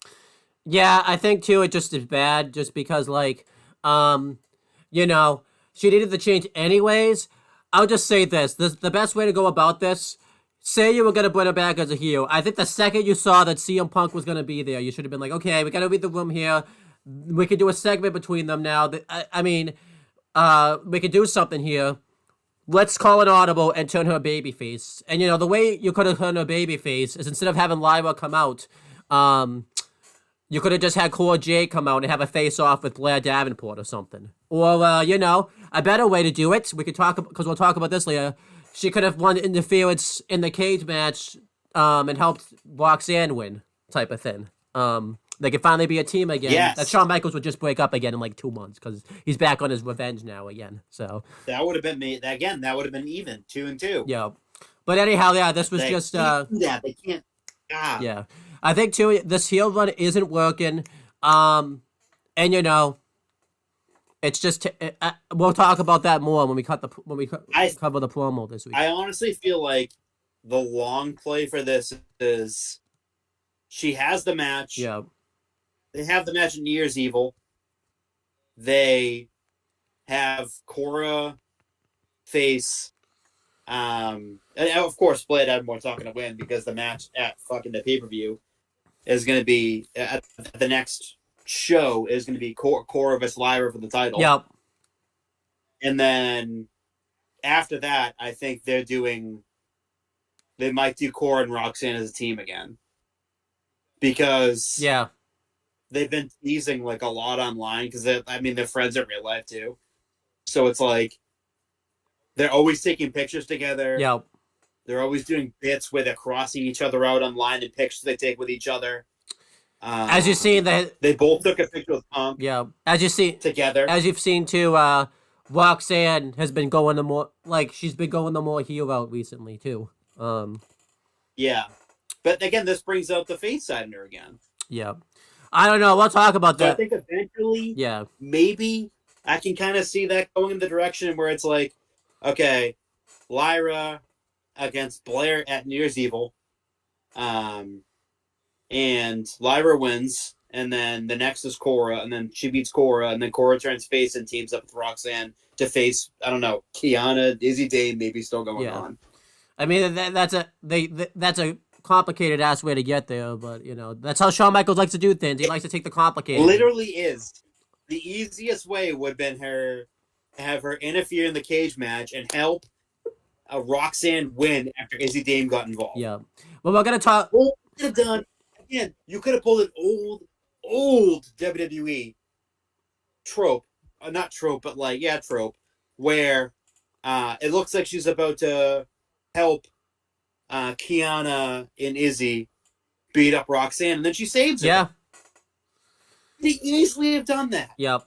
Yeah, I think too it just is bad, just because, like, you know, she needed the change anyways. I'll just say this: the best way to go about this. Say you were going to bring her back as a heel. I think the second you saw that CM Punk was going to be there, you should have been like, okay, we got to read the room here. We could do a segment between them now. I mean, we could do something here. Let's call an audible and turn her babyface. And, you know, the way you could have turned her babyface is instead of having Lyra come out, you could have just had Cora Jade come out and have a face-off with Blair Davenport or something. Or, you know, a better way to do it, we could talk, because we'll talk about this later, she could have won interference in the cage match and helped Roxanne win, type of thing. They could finally be a team again. Yes. That Shawn Michaels would just break up again in like 2 months, because he's back on his revenge now again. So that would have been that would have been even 2-2. Yeah, but anyhow, yeah, this was they just can't do that. They can't. Yeah, I think too this heel run isn't working. And you know, it's just we'll talk about that more when we cover the promo this week. I honestly feel like the long play for this is she has the match. Yeah. They have the match at New Year's Evil. They have Cora face, and of course, Blade Edmore's not going to win, because the match at fucking the pay-per-view is going to be at the next show is going to be Cora vs. Lyra for the title. Yep. And then after that, I think they might do Cora and Roxanne as a team again. Because they've been teasing like a lot online because I mean they're friends in real life too. So it's like they're always taking pictures together. Yep. They're always doing bits where they're crossing each other out online in pictures they take with each other. As you see that, they both took a picture with Punk. yeah. As you see together, as you've seen too, Roxanne has been going the more she's been going the more heel route recently too. Yeah, but again, this brings out the face side in her again. Yeah, I don't know. We'll talk about that. I think eventually, yeah, maybe I can kind of see that going in the direction where it's like, okay, Lyra against Blair at New Year's Evil, and Lyra wins, and then the next is Cora, and then she beats Cora, and then Cora turns face and teams up with Roxanne to face, I don't know, Kiana, Izzy Dane, maybe still going on. I mean that's a complicated ass way to get there, but you know that's how Shawn Michaels likes to do things. He likes to take the complicated. Literally is the easiest way would have been have her interfere in the cage match and help Roxanne win after Izzy Dane got involved. Yeah, well we're gonna talk. Well, you could have done again. You could have pulled an old WWE trope, not trope, but like trope, where it looks like she's about to help Kiana and Izzy beat up Roxanne, and then she saves her. Yeah. They easily have done that. Yep.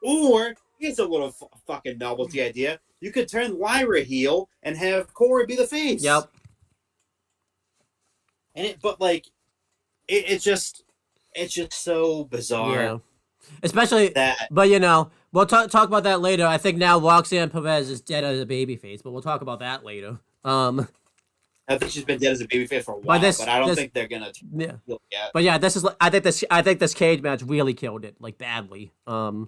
Or, here's a little fucking novelty idea. You could turn Lyra heel and have Cora be the face. Yep. And it's just so bizarre. Yeah. Especially that. But you know, we'll talk about that later. I think now Roxanne Perez is dead as a babyface, but we'll talk about that later. I think she's been dead as a babyface for a while, but I don't think they're gonna. Yeah. But yeah, this is. I think this cage match really killed it, like badly. Oh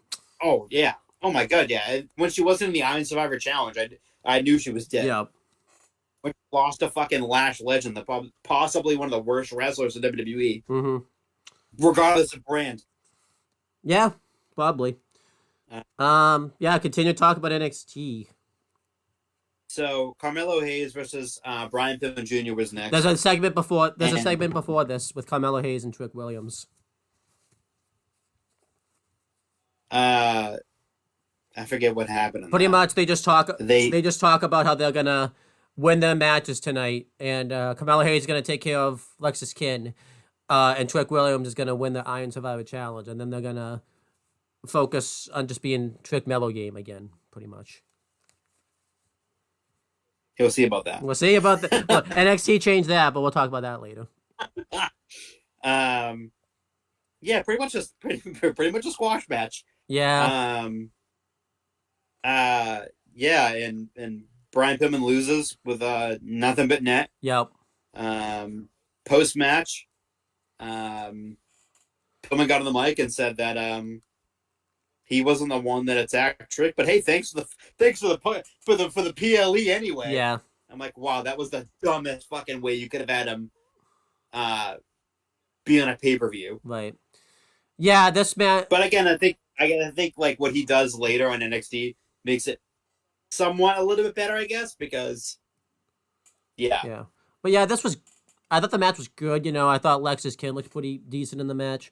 yeah. Oh my god, yeah. When she wasn't in the Iron Survivor Challenge, I knew she was dead. Yeah. When she lost a fucking Lash legend, possibly one of the worst wrestlers in WWE. Mm-hmm. Regardless of brand. Yeah, probably. Yeah. Continue to talk about NXT. So Carmelo Hayes versus Brian Pillman Jr. was next. There's a segment before. There's a segment before this with Carmelo Hayes and Trick Williams. I forget what happened. Pretty much, they just talk. They just talk about how they're gonna win their matches tonight, and Carmelo Hayes is gonna take care of Lexis Kin, and Trick Williams is gonna win the Iron Survivor Challenge, and then they're gonna focus on just being Trick Mello game again, pretty much. We'll see about that. We'll see about that. Well, NXT changed that, but we'll talk about that later. Yeah, pretty much a squash match. Yeah. Yeah, and Brian Pillman loses with nothing but net. Yep. Post match, Pillman got on the mic and said that he wasn't the one that attacked Trick, but hey, thanks for the PLE anyway. Yeah. I'm like, wow, that was the dumbest fucking way you could have had him be on a pay-per-view. Right. Yeah, this man. But again, I think like what he does later on NXT makes it somewhat a little bit better, I guess, because yeah. But yeah, I thought the match was good. You know, I thought Lexis Kin looked pretty decent in the match.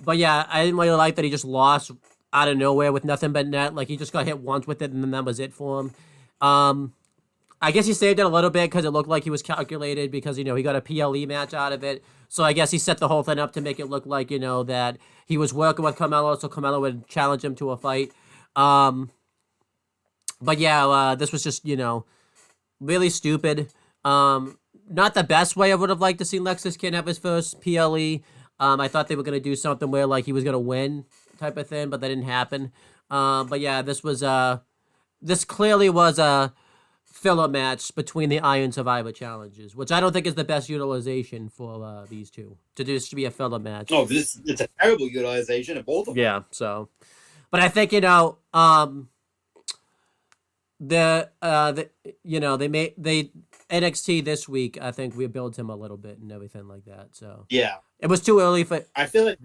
But yeah, I didn't really like that he just lost out of nowhere with nothing but net. Like, he just got hit once with it, and then that was it for him. I guess he saved it a little bit because it looked like he was calculated because, you know, he got a PLE match out of it. So I guess he set the whole thing up to make it look like, you know, that he was working with Carmelo, so Carmelo would challenge him to a fight. But yeah, this was just, you know, really stupid. Not the best way I would have liked to see Lexis Kin have his first PLE. I thought they were going to do something where, like, he was going to win type of thing, but that didn't happen. But yeah, this clearly was a filler match between the Iron Survivor challenges, which I don't think is the best utilization for these two, to just be a filler match. Oh, it's a terrible utilization of both of them. Yeah, so. But I think, you know, they NXT this week, I think we built him a little bit and everything like that. So yeah, it was too early for. I feel like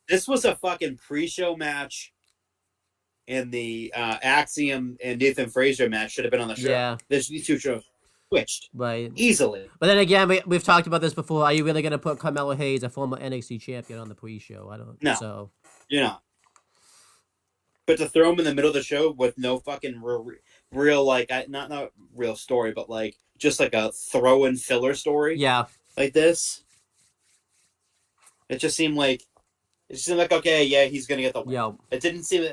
this was a fucking pre-show match, and the Axiom and Nathan Frazier match should have been on the show. Yeah, these two shows. switched Right. easily. But then again, we've talked about this before. Are you really going to put Carmelo Hayes, a former NXT champion, on the pre-show? I don't. No. So. You're not. But to throw him in the middle of the show with no fucking real like, not real story, but like just like a throw-in filler story. Yeah. Like this. It just seemed like okay, yeah, he's gonna get the win. Yeah. It didn't seem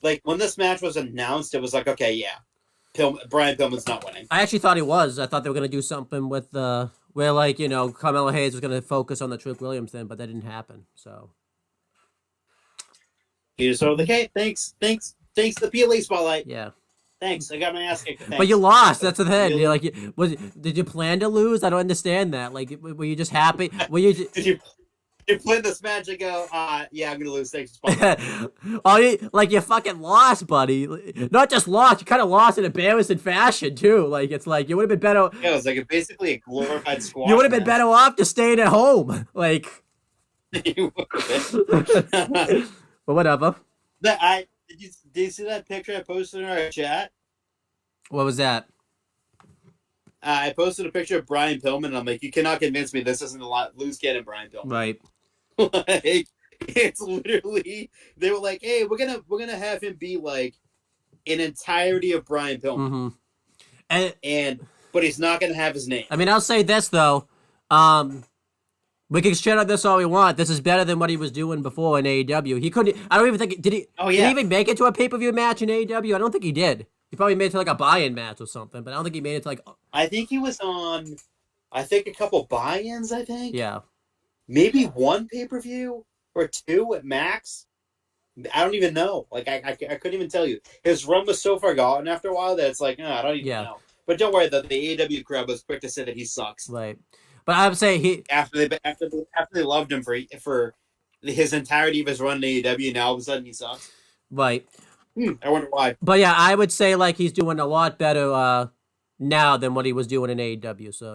like when this match was announced, it was like, okay, yeah, Brian Pillman's not winning. I actually thought he was. I thought they were gonna do something with where like Carmelo Hayes was gonna focus on the Trick Williams thing, but that didn't happen. So He just sort of like, hey, thanks, the PLA spotlight. yeah. Thanks, I got my ass kicked. Thanks. But you lost. That's the thing. You're like, did you plan to lose? I don't understand that. Like, were you just happy? Were you? Did you play this match and go, yeah, I'm gonna lose. Thanks. You fucking lost, buddy. Not just lost, you kind of lost in embarrassing fashion too. Like, it's like you would have been better. Yeah, it was like basically a glorified squash. You would have been better off just staying at home. Like, You would have been. but whatever. Did you see that picture I posted in our chat? What was that? I posted a picture of Brian Pillman, and I'm like, you cannot convince me this isn't a loose cannon Brian Pillman. Right. Like, it's literally, they were like, hey, we're gonna have him be like an entirety of Brian Pillman, but he's not gonna have his name. I mean, I'll say this though, we can shut up this all we want. This is better than what he was doing before in AEW. He couldn't. I don't even think did he. Oh yeah. Did he even make it to a pay-per-view match in AEW? I don't think he did. He probably made it to like a buy-in match or something, but I don't think he made it to like. I think he was on. I think a couple buy-ins. I think. Yeah. Maybe one pay-per-view or two at max. I don't even know. Like I couldn't even tell you. His run was so far gone after a while that it's like, I don't even know. But don't worry, the AEW crowd was quick to say that he sucks. Right. But I would say he after they loved him for his entirety of his run in AEW, now all of a sudden he sucks. Right. I wonder why. But yeah, I would say like he's doing a lot better now than what he was doing in AEW. So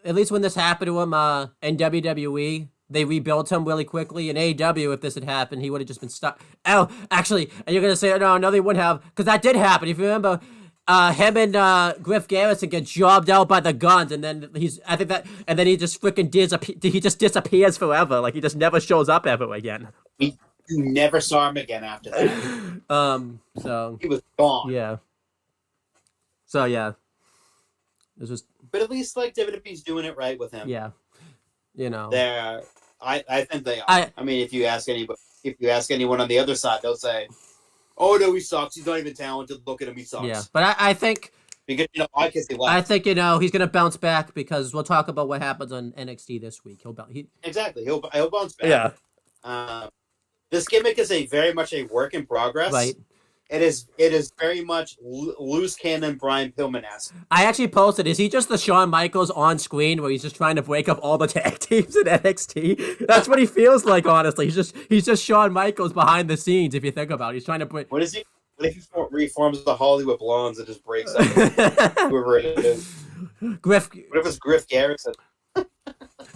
at least when this happened to him in WWE, they rebuilt him really quickly. In AEW, if this had happened, he would have just been stuck. Oh, actually, and you're gonna say no, they wouldn't have, because that did happen. If you remember, him and Griff Garrison get jobbed out by the Guns, and then he just freaking disappears forever. Like he just never shows up ever again. You never saw him again after that. So he was gone. Yeah. So yeah, it's just. But at least like WWE's doing it right with him. Yeah. I think they are. I mean, if you ask anyone on the other side, they'll say, "Oh no, he sucks. He's not even talented. Look at him, he sucks." Yeah, but I think because I guess he left. I think he's gonna bounce back, because we'll talk about what happens on NXT this week. He'll bounce back. Yeah. This gimmick is very much a work in progress. Right. It is very much loose cannon Brian Pillman-esque. I actually posted, is he just the Shawn Michaels on screen where he's just trying to break up all the tag teams in NXT? That's what he feels like, honestly. He's just Shawn Michaels behind the scenes, if you think about it. He's trying to break. What if he reforms the Hollywood Blondes and just breaks up whoever it is? What if it's Griff Garrison?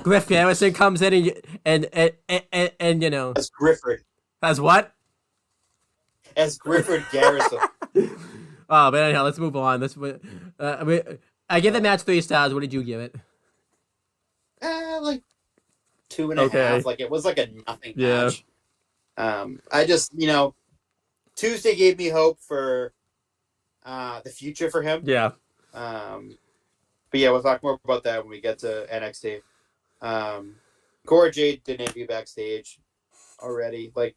Griff Garrison comes in and As Grifford. As what? As Grifford Garrison. Oh, but anyhow, let's move on. I give the match 3 stars. What did you give it? Like 2.5. Like it was like a nothing match. I just Tuesday gave me hope for the future for him. Yeah. But yeah, we'll talk more about that when we get to NXT. Cora Jade did an interview backstage already. Like,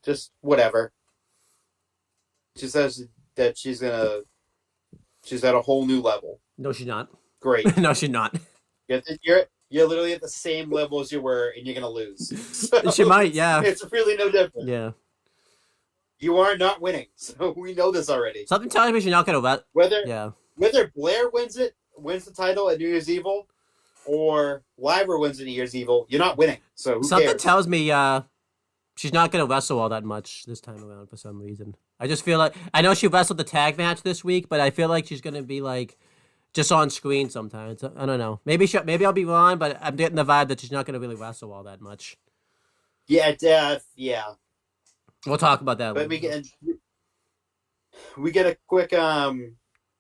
just whatever. She says that she's at a whole new level. No, she's not. Great. No, she's not. You're literally at the same level as you were, and you're gonna lose. So she might, yeah. It's really no different. Yeah. You are not winning, so we know this already. Something tells me she's not gonna whether Blair wins the title at New Year's Evil, or Liver wins at New Year's Evil, you're not winning. So who something cares? tells me she's not gonna wrestle all that much this time around for some reason. I just feel like, I know she wrestled the tag match this week, but I feel like she's gonna be like just on screen sometimes. I don't know. Maybe I'll be wrong, but I'm getting the vibe that she's not gonna really wrestle all that much. Yeah. We'll talk about that But later. we get a quick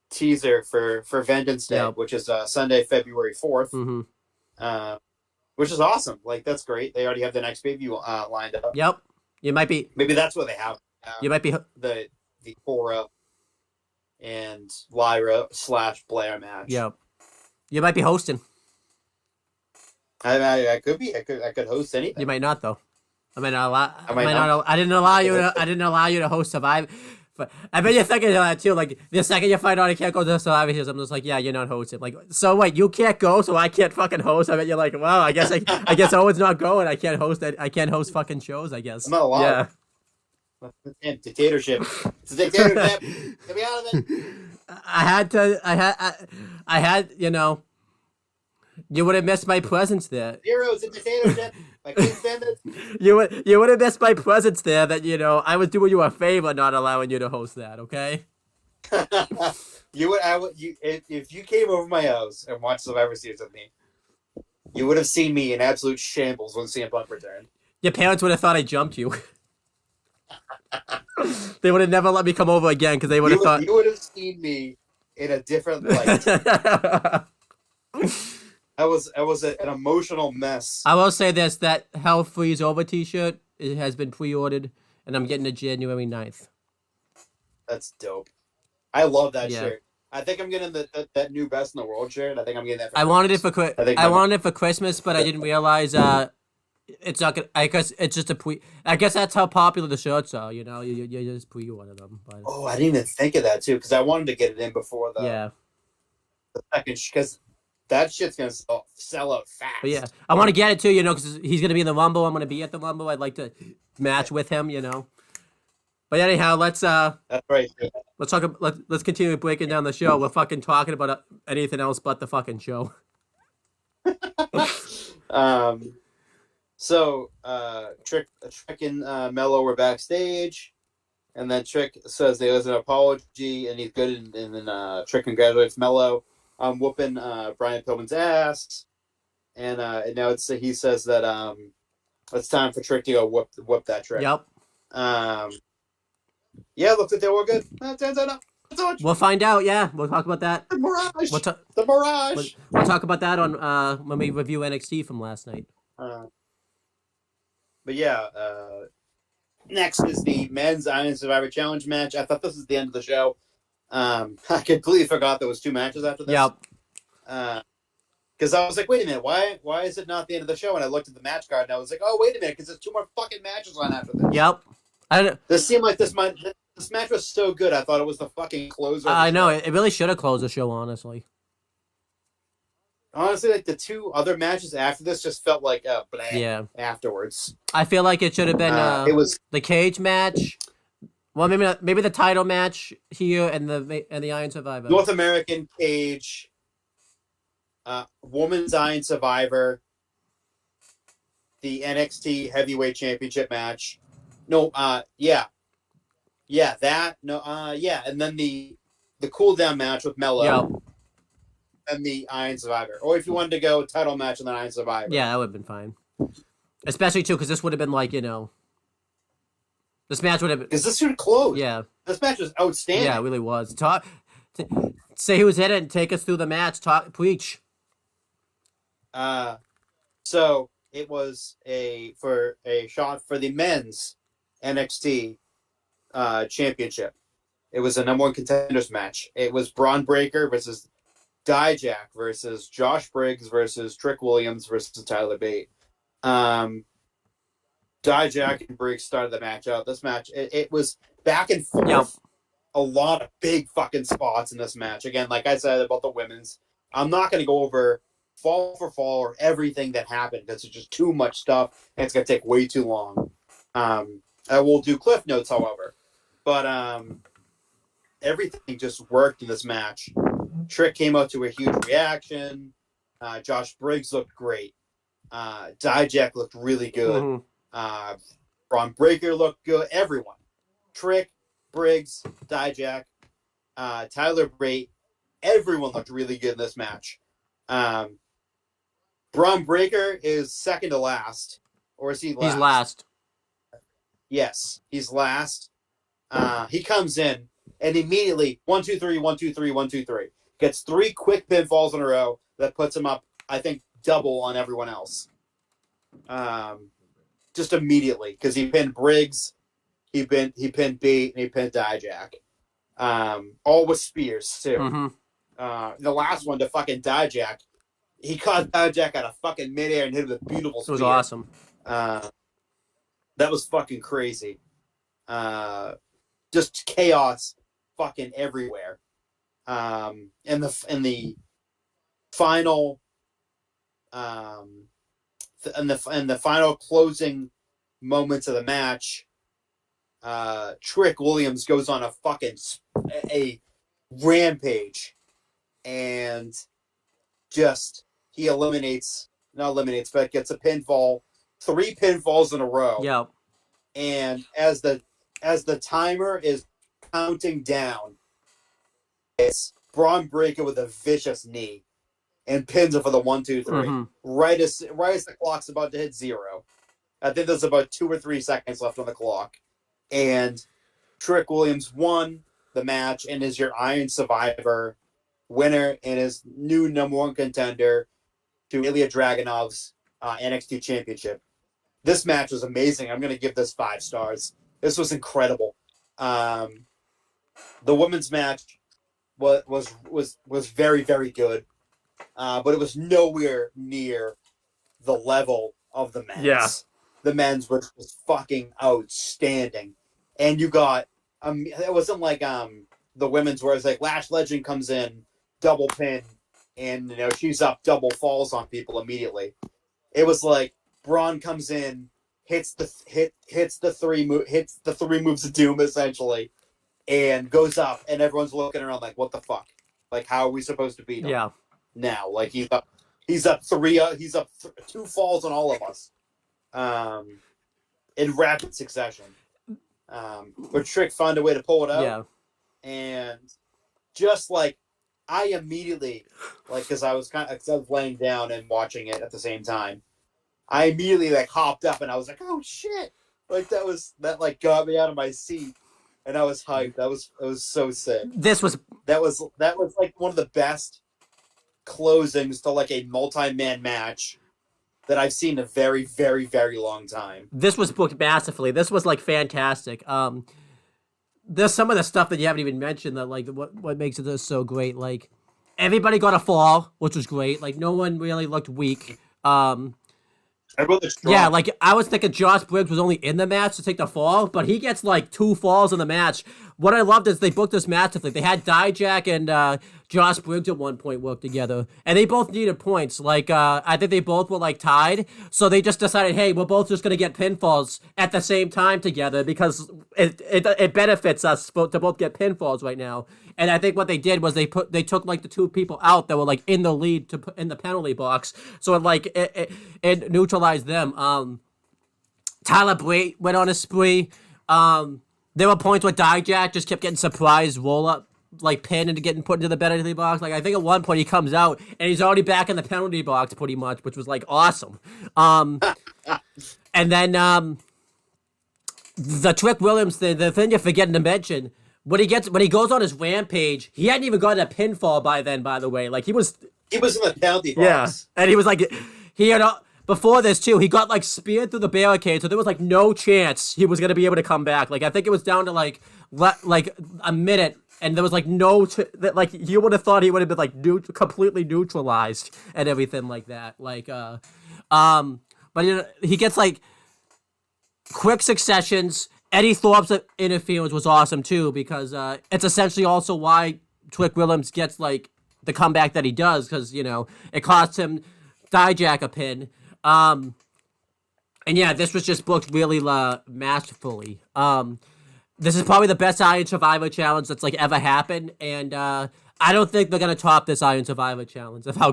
teaser for Vengeance Day, Yep. which is Sunday, February 4th, Mm-hmm. which is awesome. Like, that's great. They already have the next pay-per-view lined up. Yep. You might be. Maybe that's what they have. You might be. The Cora and Lyra / Blair match. Yep. You might be hosting. I could be. I could host anything. You might not though. I might not allow. I might not. I didn't allow you. I didn't allow you to host Survivor. But I bet you're thinking of that too. Like the second you find out I can't go to Survivor Series, I'm just like, yeah, you're not hosting. Like, so wait, you can't go, so I can't fucking host. I bet you're like, well, I guess Owen's not going. I can't host it. I can't host fucking shows. I guess. I'm not allowed. Yeah. Dictatorship. It's a dictatorship. Get me out of it. I had, you know, you would have missed my presence there. Zero's a dictatorship. I can't stand it. You would have missed my presence there. That, you know, I was doing you a favor not allowing you to host that. Okay. If you came over my house and watched Survivor Series with me, you would have seen me in absolute shambles when CM Punk returned. Your parents would have thought I jumped you. They would have never let me come over again because they would have thought you would have seen me in a different light. I was an emotional mess. I will say this: that Hell Freeze Over T-shirt, it has been pre-ordered, and I'm getting it January 9th. That's dope. I love that shirt. I think I'm getting that new Best in the World shirt. I think I'm getting that. I wanted it for Christmas, but I didn't realize it's not gonna. I guess it's just a pre. I guess that's how popular the shirts are. You know, you just pre-order them. But... Oh, I didn't even think of that too, because I wanted to get it in before the second, because that shit's gonna sell out fast. But yeah, I want to get it too. You know, because he's gonna be in the Rumble. I'm gonna be at the Rumble. I'd like to match with him. You know. But anyhow, let's That's right. let's talk. Let's continue breaking down the show. We're fucking talking about anything else but the fucking show. So Trick and Mello were backstage, and then Trick says there's an apology and he's good, and then Trick congratulates Mello on whooping Brian Pillman's ass, and now he says that it's time for Trick to go whoop that Trick. Yep. Yeah, looks like they were good. We'll find out. Yeah, we'll talk about that. The Mirage. The Mirage. We'll talk about that on when we review NXT from last night. But yeah, next is the Men's Iron Survivor Challenge match. I thought this was the end of the show. I completely forgot there was 2 matches after this. Yep. Because I was like, wait a minute, why is it not the end of the show? And I looked at the match card and I was like, oh, wait a minute, because there's 2 more fucking matches on after this. Yep. This seemed like this match was so good. I thought it was the fucking closer. I know it really should have closed the show. Honestly, like the 2 other matches after this just felt like blah afterwards. I feel like it should have been it was the cage match. Well, maybe the title match here and the Iron Survivor. North American Cage, Women's Iron Survivor, the NXT Heavyweight Championship match. No, and then the cool down match with Mello. Yep. And the Iron Survivor. Or if you wanted to go title match and then Iron Survivor. Yeah, that would have been fine. Especially, too, because this would have been like, you know... This match would have been... Because this should have closed. Yeah. This match was outstanding. Yeah, it really was. Say who's in it and take us through the match. Preach. So, it was a shot for the men's NXT championship. It was a number 1 contenders match. It was Braun Breaker versus... Dijak versus Josh Briggs versus Trick Williams versus Tyler Bate. Dijak and Briggs started the match out. This match, it was back and forth. Yep. A lot of big fucking spots in this match. Again, like I said about the women's, I'm not going to go over fall for fall or everything that happened because it's just too much stuff and it's going to take way too long. I will do cliff notes, however. But everything just worked in this match. Trick came out to a huge reaction. Josh Briggs looked great. Dijak looked really good. Mm-hmm. Braun Breaker looked good. Everyone. Trick, Briggs, Dijak, Tyler Bate. Everyone looked really good in this match. Braun Breaker is second to last. Or is he last? He's last. Yes, he's last. He comes in and immediately 1, 2, 3, 1, 2, 3, 1, 2, 3. Gets 3 quick pinfalls in a row that puts him up, I think, double on everyone else. Just immediately, because he pinned Briggs, he pinned B, and he pinned Dijak. All with spears too. Mm-hmm. The last one to fucking Dijak, he caught Dijak out of fucking midair and hit him with a beautiful spear. It was awesome. That was fucking crazy. Just chaos, fucking everywhere. In the final, in the final closing moments of the match, Trick Williams goes on a rampage, and just he but gets a pinfall, 3 pinfalls in a row. Yep. And as the timer is counting down, it's Braun Breaker with a vicious knee and pins him for the 1, 2, 3. Mm-hmm. Right as the clock's about to hit 0. I think there's about 2 or 3 seconds left on the clock. And Trick Williams won the match and is your Iron Survivor winner and is new #1 contender to Ilya Dragunov's NXT Championship. This match was amazing. I'm going to give this 5 stars. This was incredible. The women's match was very, very good, but it was nowhere near the level of the men's. Yeah. The men's was fucking outstanding, and you got it wasn't like the women's where it's like Lash Legend comes in, double pin, and she's up, double falls on people immediately. It was like Braun comes in, hits the 3 moves of doom essentially, and goes up, and everyone's looking around like, what the fuck? Like, how are we supposed to beat him? Yeah. Now, like he's up 2 falls on all of us, in rapid succession. But Trick found a way to pull it out. Yeah. And just like I immediately, like, because I was laying down and watching it at the same time, I immediately like hopped up and I was like, oh shit! Like that got me out of my seat, and I was hyped. It was so sick. That was like one of the best closings to like a multi-man match that I've seen in a very, very, very long time. This was booked masterfully. This was like fantastic. There's some of the stuff that you haven't even mentioned that like what makes it so great. Like everybody got a fall, which was great. Like no one really looked weak. Yeah, like I was thinking Josh Briggs was only in the match to take the fall, but he gets like 2 falls in the match. What I loved is they booked this masterfully. They had Dijak and Josh Briggs at one point work together, and they both needed points. Like I think they both were like tied, so they just decided, hey, we're both just gonna get pinfalls at the same time together because it benefits us to both get pinfalls right now. And I think what they did was they took like the 2 people out that were like in the lead to put in the penalty box, so it neutralized them. Tyler Bate went on a spree. There were points where Dijak just kept getting surprised roll up, like pin and getting put into the penalty box. Like I think at one point he comes out and he's already back in the penalty box pretty much, which was like awesome. And then the Trick Williams thing, the thing you're forgetting to mention, when he goes on his rampage, he hadn't even gotten a pinfall by then, by the way. Like he was in the penalty box. Yeah. And he was like, he had before this too, he got like speared through the barricade, so there was like no chance he was gonna be able to come back. Like I think it was down to like a minute, and there was like like you would have thought he would have been like completely neutralized and everything like that. Like but he gets like quick successions. Eddie Thorpe's interference was awesome too, because it's essentially also why Trick Williams gets like the comeback that he does, because it cost him Dijak a pin. And yeah, this was just booked really masterfully. This is probably the best Iron Survivor challenge that's like ever happened, and I don't think they're gonna top this Iron Survivor challenge of how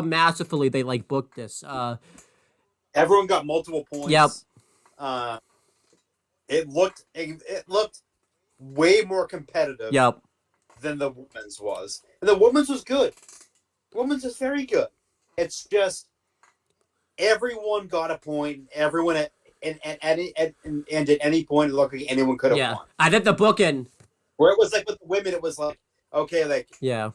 masterfully they like booked this. Everyone got multiple points. Yep. It looked way more competitive. Yep. Than the women's was. And the women's was good. The women's is very good. It's just everyone got a point. Everyone at any point it looked like anyone could have won. I think the booking Where it was like with the women, it was like, okay, Yeah.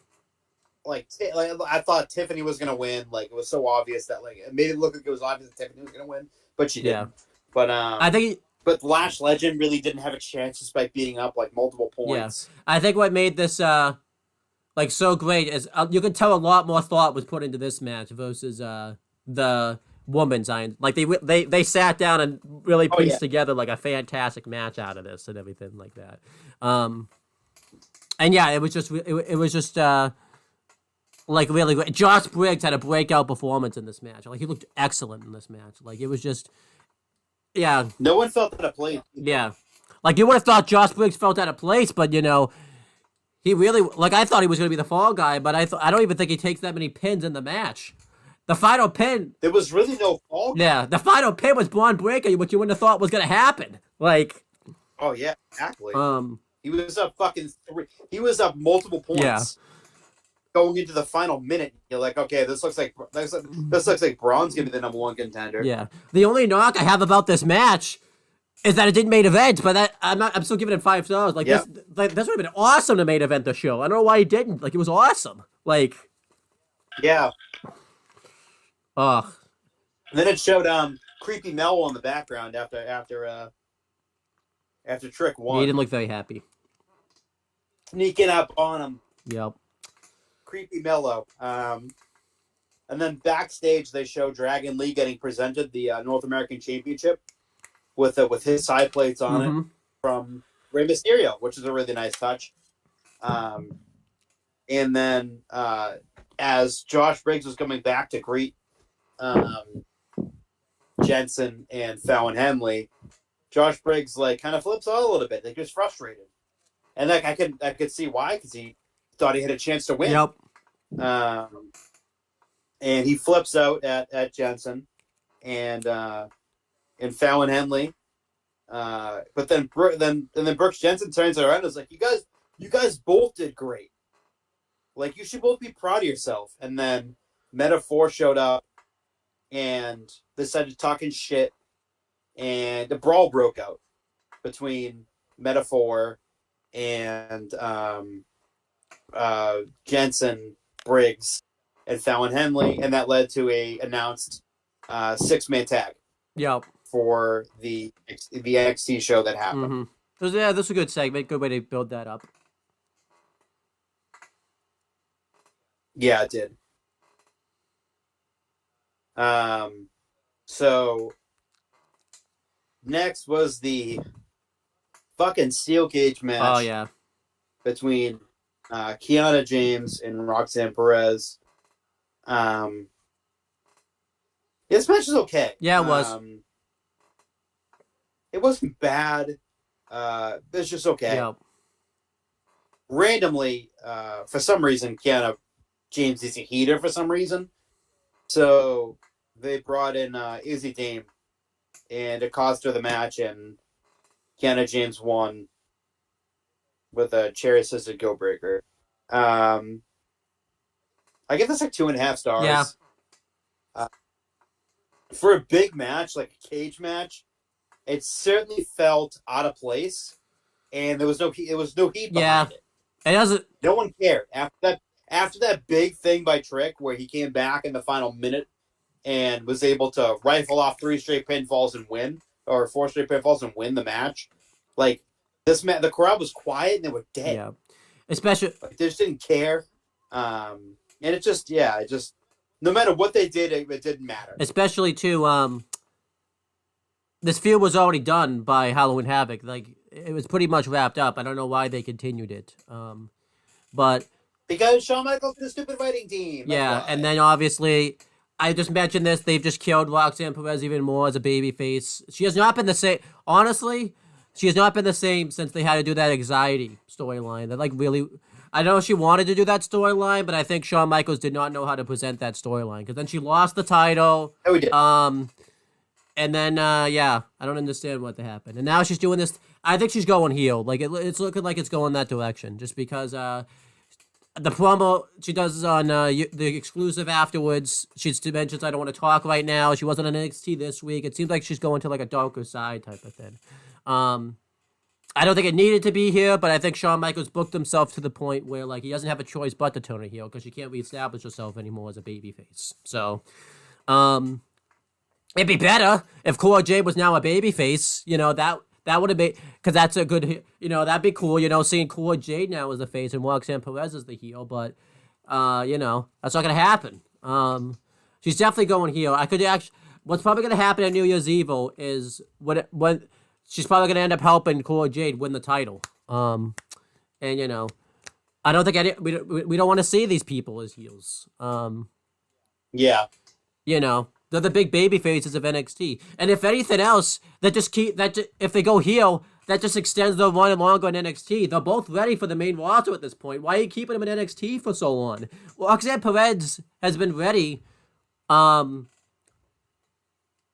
like I thought Tiffany was gonna win. Like it was so obvious that like it made it look like it was obvious that Tiffany was gonna win, but she Yeah. didn't. But I think but Lash Legend really didn't have a chance despite beating up like multiple yeah. points. I think what made this like so great is you can tell a lot more thought was put into this match versus the women's iron. Like they sat down and really Oh, yeah. pieced together like a fantastic match out of this and everything like that. And yeah, it was just like really great. Josh Briggs had a breakout performance in this match. Like he looked excellent in this match. Like it was just yeah. No one felt that a play. Yeah. Like you would have thought Josh Briggs felt out of place, but you know, he really like I thought he was gonna be the fall guy, but I don't even think he takes that many pins in the match. The final pin There was really no fall. yeah, the final pin was Braun Breaker, which you wouldn't have thought was gonna happen. Like Oh yeah, exactly. um He was up fucking three. He was up multiple points. Yeah. Going into the final minute, you're like, okay, this looks like Braun's gonna be the number one contender. yeah. The only knock I have about this match is that it didn't main event, but that I'm still giving it 5 stars. Like Yeah. this would have been awesome to main event the show. I don't know why he didn't. Like it was awesome. Like Yeah. ugh. And then it showed creepy Mello in the background after Trick He won, didn't look very happy. sneaking up on him. Yep. Creepy Mello. And then backstage they show Dragon Lee getting presented the North American Championship with his side plates on it from Rey Mysterio, which is a really nice touch. And then as Josh Briggs was coming back to greet Jensen and Fallon Henley, Josh Briggs like kind of flips out a little bit. Like he was frustrated, and like I could see why, because he thought he had a chance to win. Yep. And he flips out at Jensen and Fallon Henley. But then Brooks Jensen turns around and is like, you guys both did great. Like you should both be proud of yourself. And then Metaphor showed up and they started talking shit, and a brawl broke out between Metaphor and Jensen, Briggs, and Fallon Henley, and that led to a announced 6-man tag Yep. for the NXT show that happened. Mm-hmm. This was a good segment. Good way to build that up. Yeah, it did. So next was the fucking steel cage match. Oh yeah. Between Kiana James and Roxanne Perez. This match is okay. Yeah, it was. It wasn't bad. It's just okay. Yep. Randomly, for some reason, Kiana James is a heater for some reason. So they brought in Izzy Dame, and it cost her the match, and Kiana James won with a chair-assisted go breaker. I give this like 2.5 stars. Yeah. For a big match, like a cage match, it certainly felt out of place, and there was no heat behind it. It doesn't. No one cared after that big thing by Trick, where he came back in the final minute and was able to rifle off 3 straight pinfalls and win, or 4 straight pinfalls and win the match. Like the crowd was quiet and they were dead. Yeah. Especially like, they just didn't care. And it just no matter what they did, it didn't matter. Especially too, this feud was already done by Halloween Havoc. Like it was pretty much wrapped up. I don't know why they continued it. But because Shawn Michaels did a stupid writing team. Yeah, and then obviously I just mentioned this. They've just killed Roxanne Perez even more as a babyface. She has not been the same. Honestly, she has not been the same since they had to do that anxiety storyline. That like really. I know she wanted to do that storyline, but I think Shawn Michaels did not know how to present that storyline because then she lost the title. Oh, we did. And then I don't understand what happened. And now she's doing this. I think she's going heel. Like it's looking like it's going that direction, just because the promo she does on the exclusive afterwards. She mentions I don't want to talk right now. She wasn't on NXT this week. It seems like she's going to like a darker side type of thing. I don't think it needed to be here, but I think Shawn Michaels booked himself to the point where like he doesn't have a choice but to turn a heel because you can't reestablish yourself anymore as a babyface. So, it'd be better if Cora Jade was now a babyface. You know that would have been because that's a good. You know that'd be cool. You know seeing Cora Jade now as the face and Roxanne Perez as the heel, but you know that's not gonna happen. She's definitely going heel. I could actually. What's probably gonna happen at New Year's Evil is when she's probably gonna end up helping Cora Jade win the title. And you know, I don't think we don't want to see these people as heels. Yeah. You know, they're the big baby faces of NXT, and if anything else, if they go heel, that just extends their run longer in NXT. They're both ready for the main roster at this point. Why are you keeping them in NXT for so long? Well, Roxanne Perez has been ready.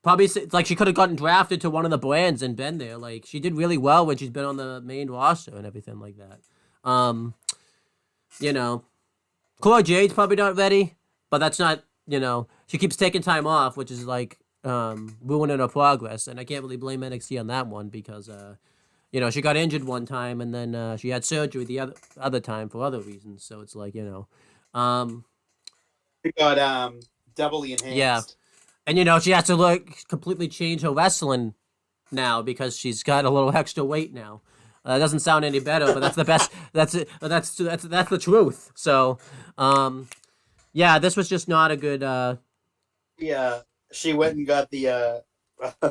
Probably like she could have gotten drafted to one of the brands and been there. Like she did really well when she's been on the main roster and everything like that. You know, Cora Jade's probably not ready, but that's not. You know, she keeps taking time off, which is like ruining her progress, and I can't really blame NXT on that one because you know she got injured one time and then she had surgery the other time for other reasons. So it's like She got doubly enhanced. Yeah. And, you know, she has to, like, completely change her wrestling now because she's got a little extra weight now. It doesn't sound any better, but that's the best. That's it. That's the truth. So, yeah, this was just not a good. Yeah, she went and got the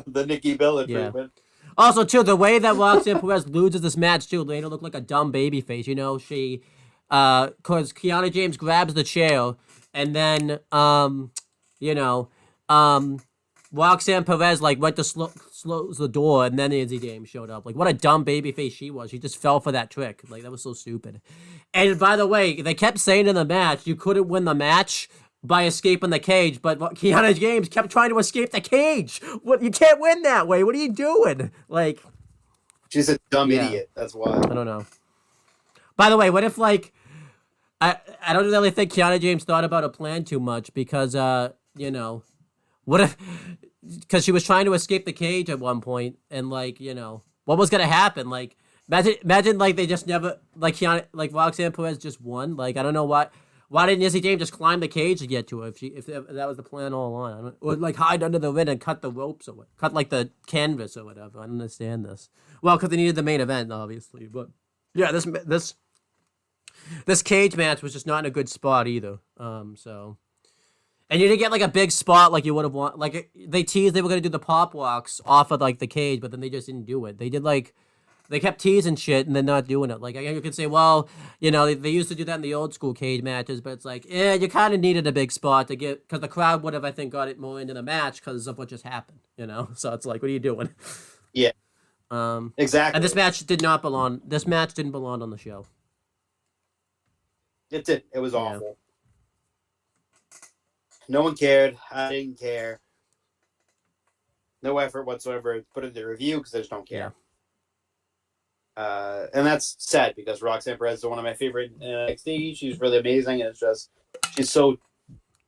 the Nikki Bella treatment. Also, too, the way that Roxanne Perez loses this match, too, made her look like a dumb baby face. You know, she, because Kiana James grabs the chair, and then, you know, Roxanne Perez like went to close the door, and then Izzy James showed up. Like, what a dumb babyface she was. She just fell for that trick. Like, that was so stupid. And by the way, they kept saying in the match you couldn't win the match by escaping the cage, but Kiana James kept trying to escape the cage. What? You can't win that way. What are you doing? Like, she's a dumb idiot. That's why. I don't know. By the way, what if like I don't really think Kiana James thought about a plan too much because you know. What if, because she was trying to escape the cage at one point, and like, you know, what was gonna happen? Like, imagine like they just never, like Kiana, like Roxanne Perez just won. Like, I don't know why didn't Izzy James just climb the cage to get to her if that was the plan all along? Or like hide under the ring and cut the ropes or what, cut like the canvas or whatever. I don't understand this. Well, because they needed the main event, obviously, but yeah, this cage match was just not in a good spot either. So. And you didn't get like a big spot like you would have wanted. Like they teased they were gonna do the pop walks off of like the cage, but then they just didn't do it. They did like they kept teasing shit and then not doing it. Like you could say, well, you know, they used to do that in the old school cage matches, but it's like, you kind of needed a big spot to get because the crowd would have, I think, got it more into the match because of what just happened. You know, so it's like, what are you doing? Yeah. Exactly. And this match did not belong. This match didn't belong on the show. It did. It was awful. No one cared. I didn't care. No effort whatsoever. Put it in the review because I just don't care. Yeah. And that's sad because Roxanne Perez is one of my favorite in NXT. She's really amazing, and it's just she's so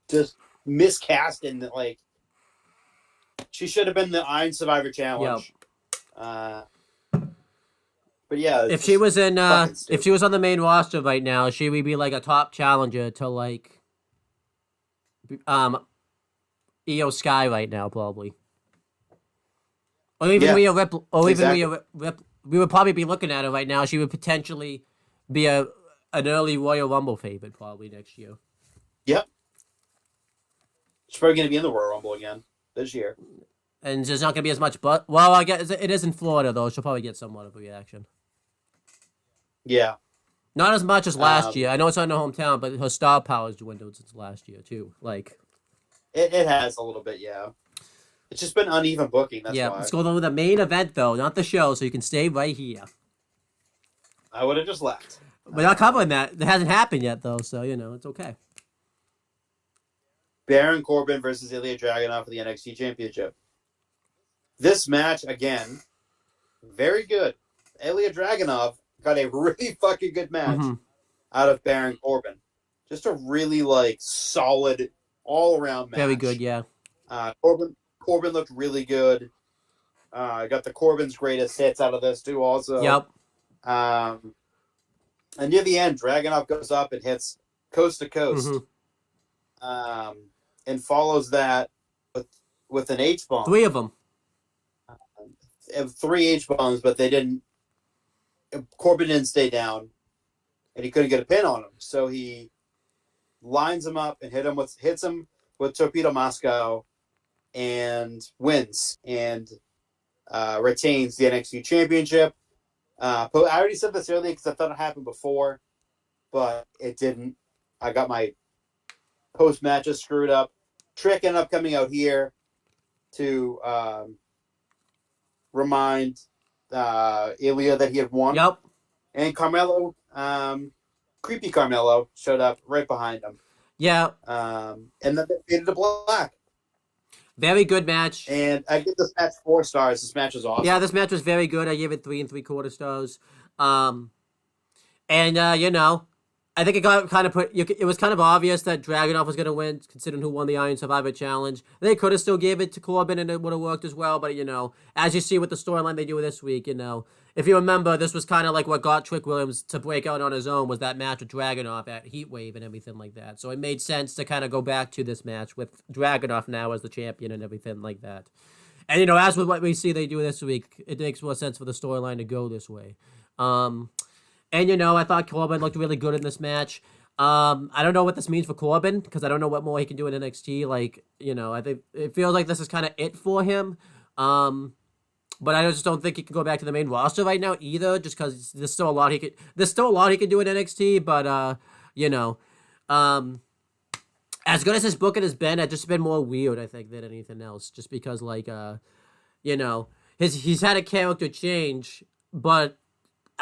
just miscast and like she should have been the Iron Survivor Challenge. Yep. But yeah, if she was on the main roster right now, she would be like a top challenger to like. Io Sky right now probably, or even Rhea Ripley, or even Rhea Ripley. We would probably be looking at her right now. She would potentially be an early Royal Rumble favorite probably next year. Yep, she's probably going to be in the Royal Rumble again this year. And there's not going to be as much, but well, I guess it is in Florida though. She'll probably get somewhat of a reaction. Yeah. Not as much as last year. I know it's not in her hometown, but her star power has dwindled since last year too. Like, it has a little bit, yeah. It's just been uneven booking. That's why. Let's go to the main event though, not the show, so you can stay right here. I would have just left. We're not covering that. It hasn't happened yet though, so you know it's okay. Baron Corbin versus Ilya Dragunov for the NXT Championship. This match again, very good. Ilya Dragunov got a really fucking good match out of Baron Corbin. Just a really like solid all around match. Very good, yeah. Corbin looked really good. Got the Corbin's greatest hits out of this too also. Yep. And near the end, Dragunov goes up and hits coast to coast, and follows that with an H-bomb. 3 of them. 3 H-bombs, but they didn't. Corbin didn't stay down, and he couldn't get a pin on him. So he lines him up and hits him with Torpedo Moscow, and wins and retains the NXT Championship. But I already said this earlier because I thought it happened before, but it didn't. I got my post matches screwed up. Trick ended up coming out here to remind Ilya that he had won. Yep. And Carmelo, creepy Carmelo, showed up right behind him. Yeah. And then they faded to black. Very good match. And I give this match 4 stars. This match was awesome. Yeah, this match was very good. I gave it 3 3/4 stars. You know, I think it got kind of it was kind of obvious that Dragunov was going to win, considering who won the Iron Survivor Challenge. They could have still gave it to Corbin, and it would have worked as well. But, you know, as you see with the storyline they do this week, you know, if you remember, this was kind of like what got Trick Williams to break out on his own, was that match with Dragunov at Heatwave and everything like that. So it made sense to kind of go back to this match with Dragunov now as the champion and everything like that. And, you know, as with what we see they do this week, it makes more sense for the storyline to go this way. And, you know, I thought Corbin looked really good in this match. I don't know what this means for Corbin, because I don't know what more he can do in NXT. Like, you know, I think it feels like this is kind of it for him. But I just don't think he can go back to the main roster right now either, just because there's still a lot he could do in NXT. But, you know, as good as his booking has been, it's just been more weird, I think, than anything else. Just because, like, you know, he's had a character change, but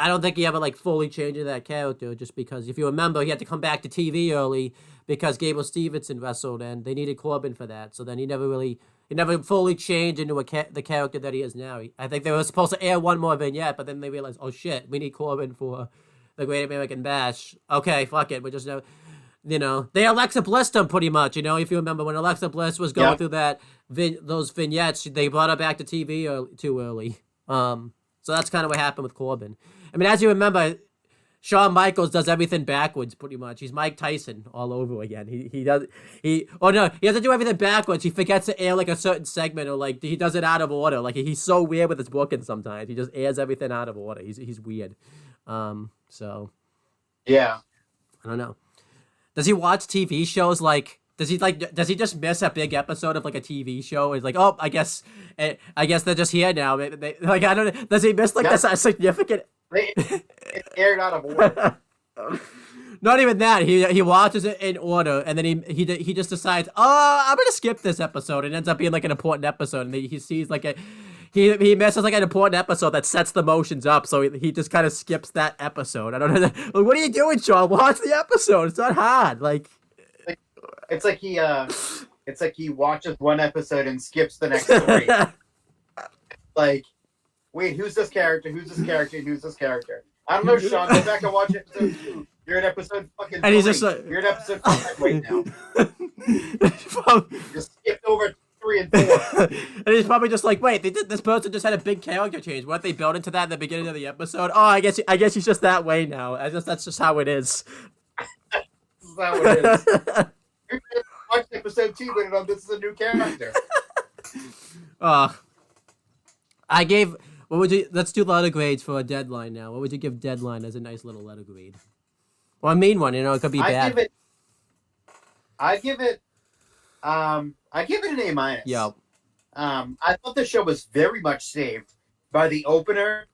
I don't think he ever, like, fully changed that character, just because, if you remember, he had to come back to TV early because Gable Stevenson wrestled, and they needed Corbin for that. So then he never fully changed into the character that he is now. I think they were supposed to air one more vignette, but then they realized, oh shit, we need Corbin for the Great American Bash. Okay, fuck it, we just never, you know, they Alexa Blissed him pretty much, you know, if you remember when Alexa Bliss was going through those vignettes, they brought her back to TV too early. So that's kind of what happened with Corbin. I mean, as you remember, Shawn Michaels does everything backwards, pretty much. He's Mike Tyson all over again. He doesn't do everything backwards. He forgets to air, like, a certain segment, or, like, he does it out of order. Like, he's so weird with his booking sometimes. He just airs everything out of order. He's weird. So. Yeah. I don't know. Does he watch TV shows, like, does he just miss a big episode of, like, a TV show? He's like, oh, I guess they're just here now. Like, I don't know. Does he miss, like, a significant... It's aired out of order. Not even that. He watches it in order, and then he just decides, oh, I'm gonna skip this episode, and it ends up being, like, an important episode, and he sees, like, he misses, like, an important episode that sets the motions up, so he just kind of skips that episode. I don't know. Like, what are you doing, Sean? Watch the episode. It's not hard. Like, it's like he watches one episode and skips the next 3. Like, wait, who's this character? Who's this character? And who's this character? I don't know, Sean. Go back and watch episode 2. You're in episode fucking 3. And he's just like, you're in episode 5 right now. Just skipped over 3 and 4. And he's probably just like, wait, this person just had a big character change. Weren't they built into that at the beginning of the episode? Oh, I guess he's just that way now. That's just how it is. This is how it is. You watched episode 2, but know this is a new character. I gave. What would you? Let's do letter grades for a Deadline now. What would you give Deadline as a nice little letter grade? Well, a mean one, you know, it could be bad. I give it an A-. Yeah. I thought the show was very much saved by the opener,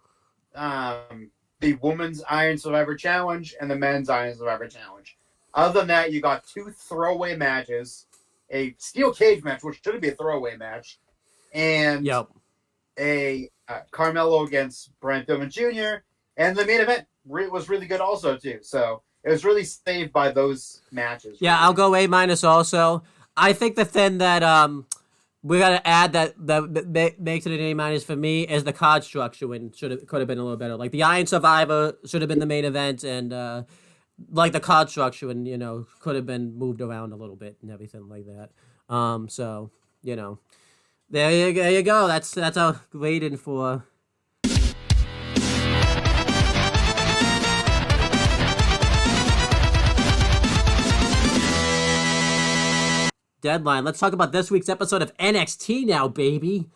the women's Iron Survivor Challenge, and the men's Iron Survivor Challenge. Other than that, you got 2 throwaway matches, a steel cage match, which shouldn't be a throwaway match, and a Carmelo against Brian Pillman Jr., and the main event was really good also, too. So it was really saved by those matches. Yeah, really. I'll go A- also. I think the thing that we got to add that makes it an A- for me is the card structure, and could have been a little better. Like, the Iron Survivor should have been the main event, and like, the card structure, and, you know, could have been moved around a little bit and everything like that. So, you know. There you go. That's our grading for Deadline. Let's talk about this week's episode of NXT now, baby.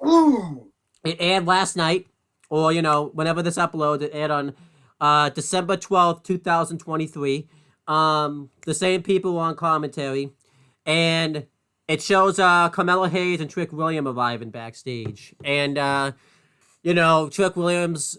Ooh. It aired last night, or, whenever this uploads, it aired on December 12th, 2023. The same people on commentary. And it shows Carmelo Hayes and Trick Williams arriving backstage. And, Trick Williams,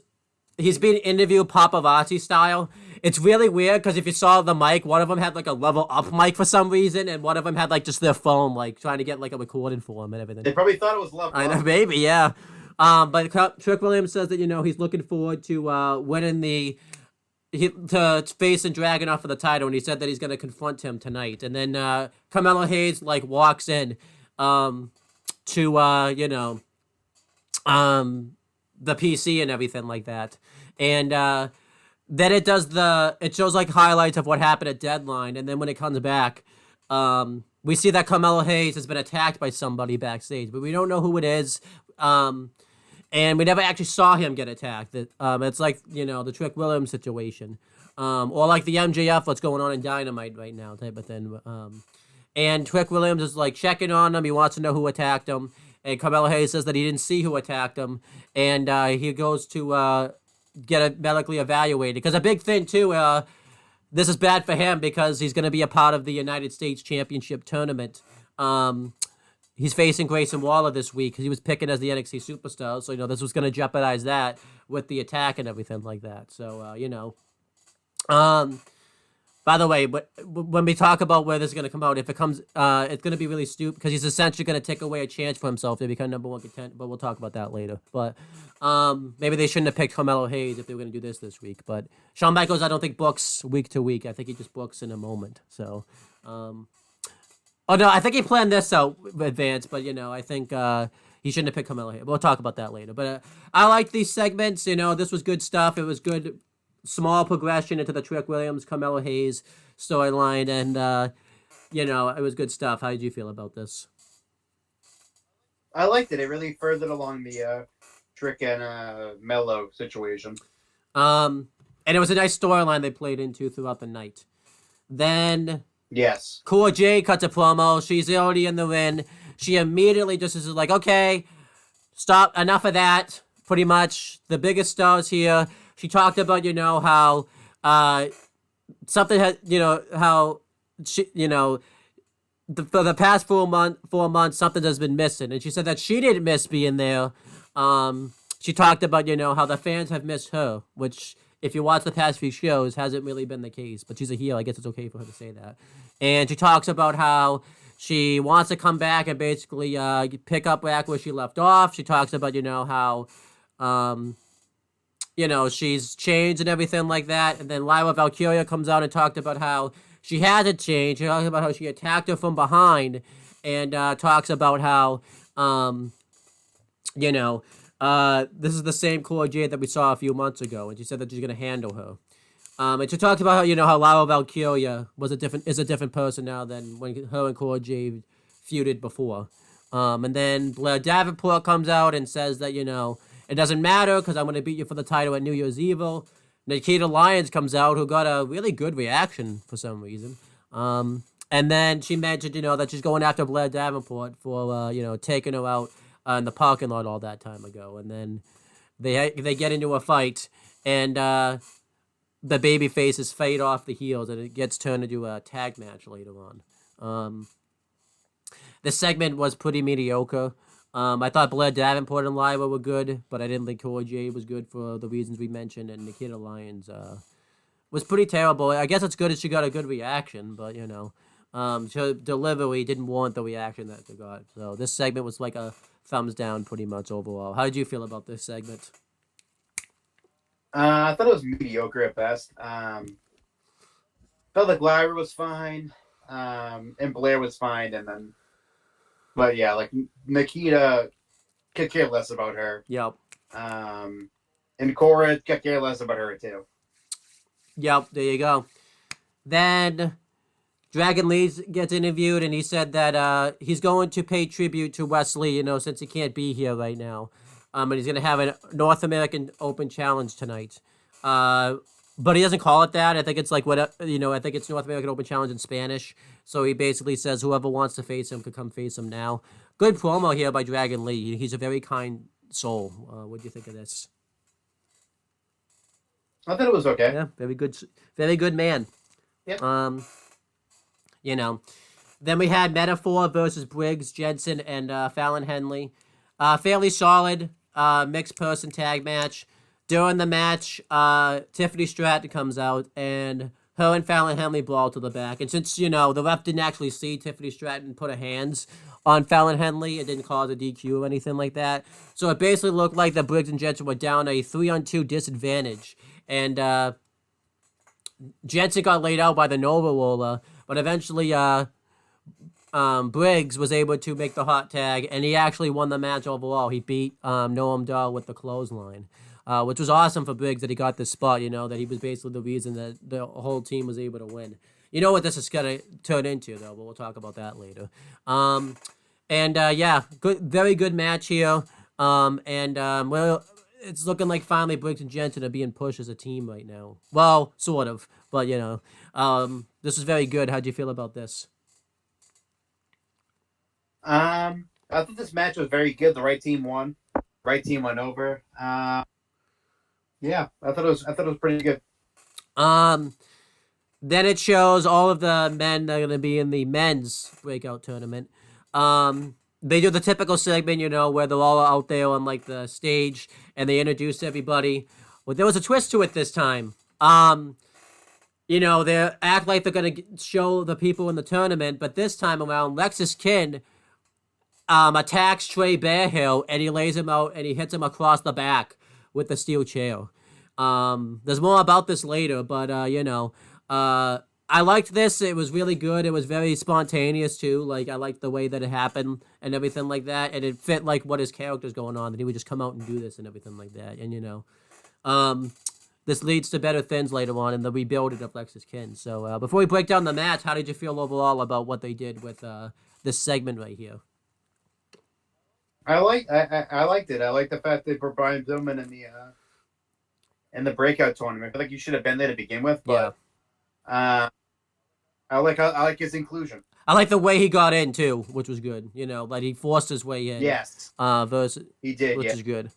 he's being interviewed paparazzi style. It's really weird because if you saw the mic, one of them had like a level up mic for some reason, and one of them had like just their phone, like trying to get like a recording for him and everything. They probably thought it was level I know, up. maybe, yeah. But Trick Williams says that, he's looking forward to winning to facing Dragunov for the title, and he said that he's going to confront him tonight. And then Carmelo Hayes, like, walks in to, the PC and everything like that. And then it shows, like, highlights of what happened at Deadline, and then when it comes back, we see that Carmelo Hayes has been attacked by somebody backstage, but we don't know who it is. And we never actually saw him get attacked. It's like, the Trick Williams situation. Or like the MJF, what's going on in Dynamite right now type of thing. And Trick Williams is like checking on him. He wants to know who attacked him. And Carmelo Hayes says that he didn't see who attacked him. And he goes to get medically evaluated. Because a big thing, too, this is bad for him because he's going to be a part of the United States Championship tournament. He's facing Grayson Waller this week because he was picking as the NXT superstar. So, this was going to jeopardize that with the attack and everything like that. So, by the way, when we talk about where this is going to come out, if it comes, it's going to be really stupid because he's essentially going to take away a chance for himself to become number one contender. But we'll talk about that later. But maybe they shouldn't have picked Carmelo Hayes if they were going to do this week. But Shawn Michaels, I don't think books week to week. I think he just books in a moment. So, oh, no, I think he planned this out in advance, but, I think he shouldn't have picked Carmelo here. We'll talk about that later. But I like these segments. This was good stuff. It was good, small progression into the Trick Williams, Carmelo Hayes storyline, and, it was good stuff. How did you feel about this? I liked it. It really furthered along the Trick and Mello situation. And it was a nice storyline they played into throughout the night. Then... Yes. Cora Jade cuts a promo. She's already in the ring. She immediately just is like, okay, stop, enough of that. Pretty much the biggest stars here. She talked about, how something had, how she, for the past 4 months, something has been missing. And she said that she didn't miss being there. She talked about, how the fans have missed her, which, if you watch the past few shows, hasn't really been the case. But she's a heel. I guess it's okay for her to say that. And she talks about how she wants to come back and basically pick up back where she left off. She talks about, how, she's changed and everything like that. And then Lyra Valkyria comes out and talked about how she hasn't changed. She talks about how she attacked her from behind and talks about how, this is the same Cora Jade that we saw a few months ago, and she said that she's going to handle her. And she talked about how, how Lyra Valkyria is a different person now than when her and Cora Jade feuded before. And then Blair Davenport comes out and says that, it doesn't matter because I'm going to beat you for the title at New Year's Evil. Nikita Lyons comes out, who got a really good reaction for some reason. And then she mentioned, that she's going after Blair Davenport for, taking her out in the parking lot all that time ago. And then they get into a fight, and the baby faces fade off the heels, and it gets turned into a tag match later on. This segment was pretty mediocre. I thought Blair Davenport and Lyra were good, but I didn't think Cora Jade was good for the reasons we mentioned, and Nikita Lyons was pretty terrible. I guess it's good that she got a good reaction, but, her delivery didn't warrant the reaction that they got. So this segment was like a thumbs down pretty much overall. How did you feel about this segment? I thought it was mediocre at best. Felt like Lyra was fine, and Blair was fine, but yeah, like Nikita could care less about her. Yep. And Cora could care less about her too. Yep, there you go. Then Dragon Lee gets interviewed, and he said that he's going to pay tribute to Wesley, since he can't be here right now. And he's going to have a North American Open Challenge tonight. But he doesn't call it that. I think it's like what I think it's North American Open Challenge in Spanish. So he basically says whoever wants to face him could come face him now. Good promo here by Dragon Lee. He's a very kind soul. What do you think of this? I thought it was okay. Yeah, very good man. Yeah. Then we had Metaphor versus Briggs, Jensen, and Fallon Henley. Fairly solid mixed person tag match. During the match, Tiffany Stratton comes out, and her and Fallon Henley brawl to the back. And since, the ref didn't actually see Tiffany Stratton put her hands on Fallon Henley, it didn't cause a DQ or anything like that. So it basically looked like the Briggs and Jensen were down a 3-on-2 disadvantage. And Jensen got laid out by the Nova Roller, but eventually Briggs was able to make the hot tag, and he actually won the match overall. He beat Noam Dar with the clothesline. Which was awesome for Briggs that he got this spot, that he was basically the reason that the whole team was able to win. You know what this is going to turn into, though, but we'll talk about that later. Very good match here. It's looking like finally Briggs and Jensen are being pushed as a team right now. Well, sort of, but, this is very good. How'd you feel about this? I think this match was very good. The right team won. Right team went over. Yeah, I thought it was pretty good. Then it shows all of the men that are going to be in the men's breakout tournament. They do the typical segment, where they're all out there on like the stage and they introduce everybody. Well, there was a twist to it this time. They act like they're going to show the people in the tournament, but this time around, Lexis Kin attacks Trey Bearhill and he lays him out and he hits him across the back with the steel chair. There's more about this later, but I liked this. It was really good. It was very spontaneous too. Like I liked the way that it happened and everything like that, and it fit like what his character's going on. That he would just come out and do this and everything like that. And this leads to better things later on in the rebuilding of Lexis Kin. So before we break down the match, how did you feel overall about what they did with this segment right here? I liked it. I like the fact they put Brian Pillman in the breakout tournament. I feel like you should have been there to begin with, but I like his inclusion. I like the way he got in too, which was good. Like he forced his way in. Yes. He did, which is good.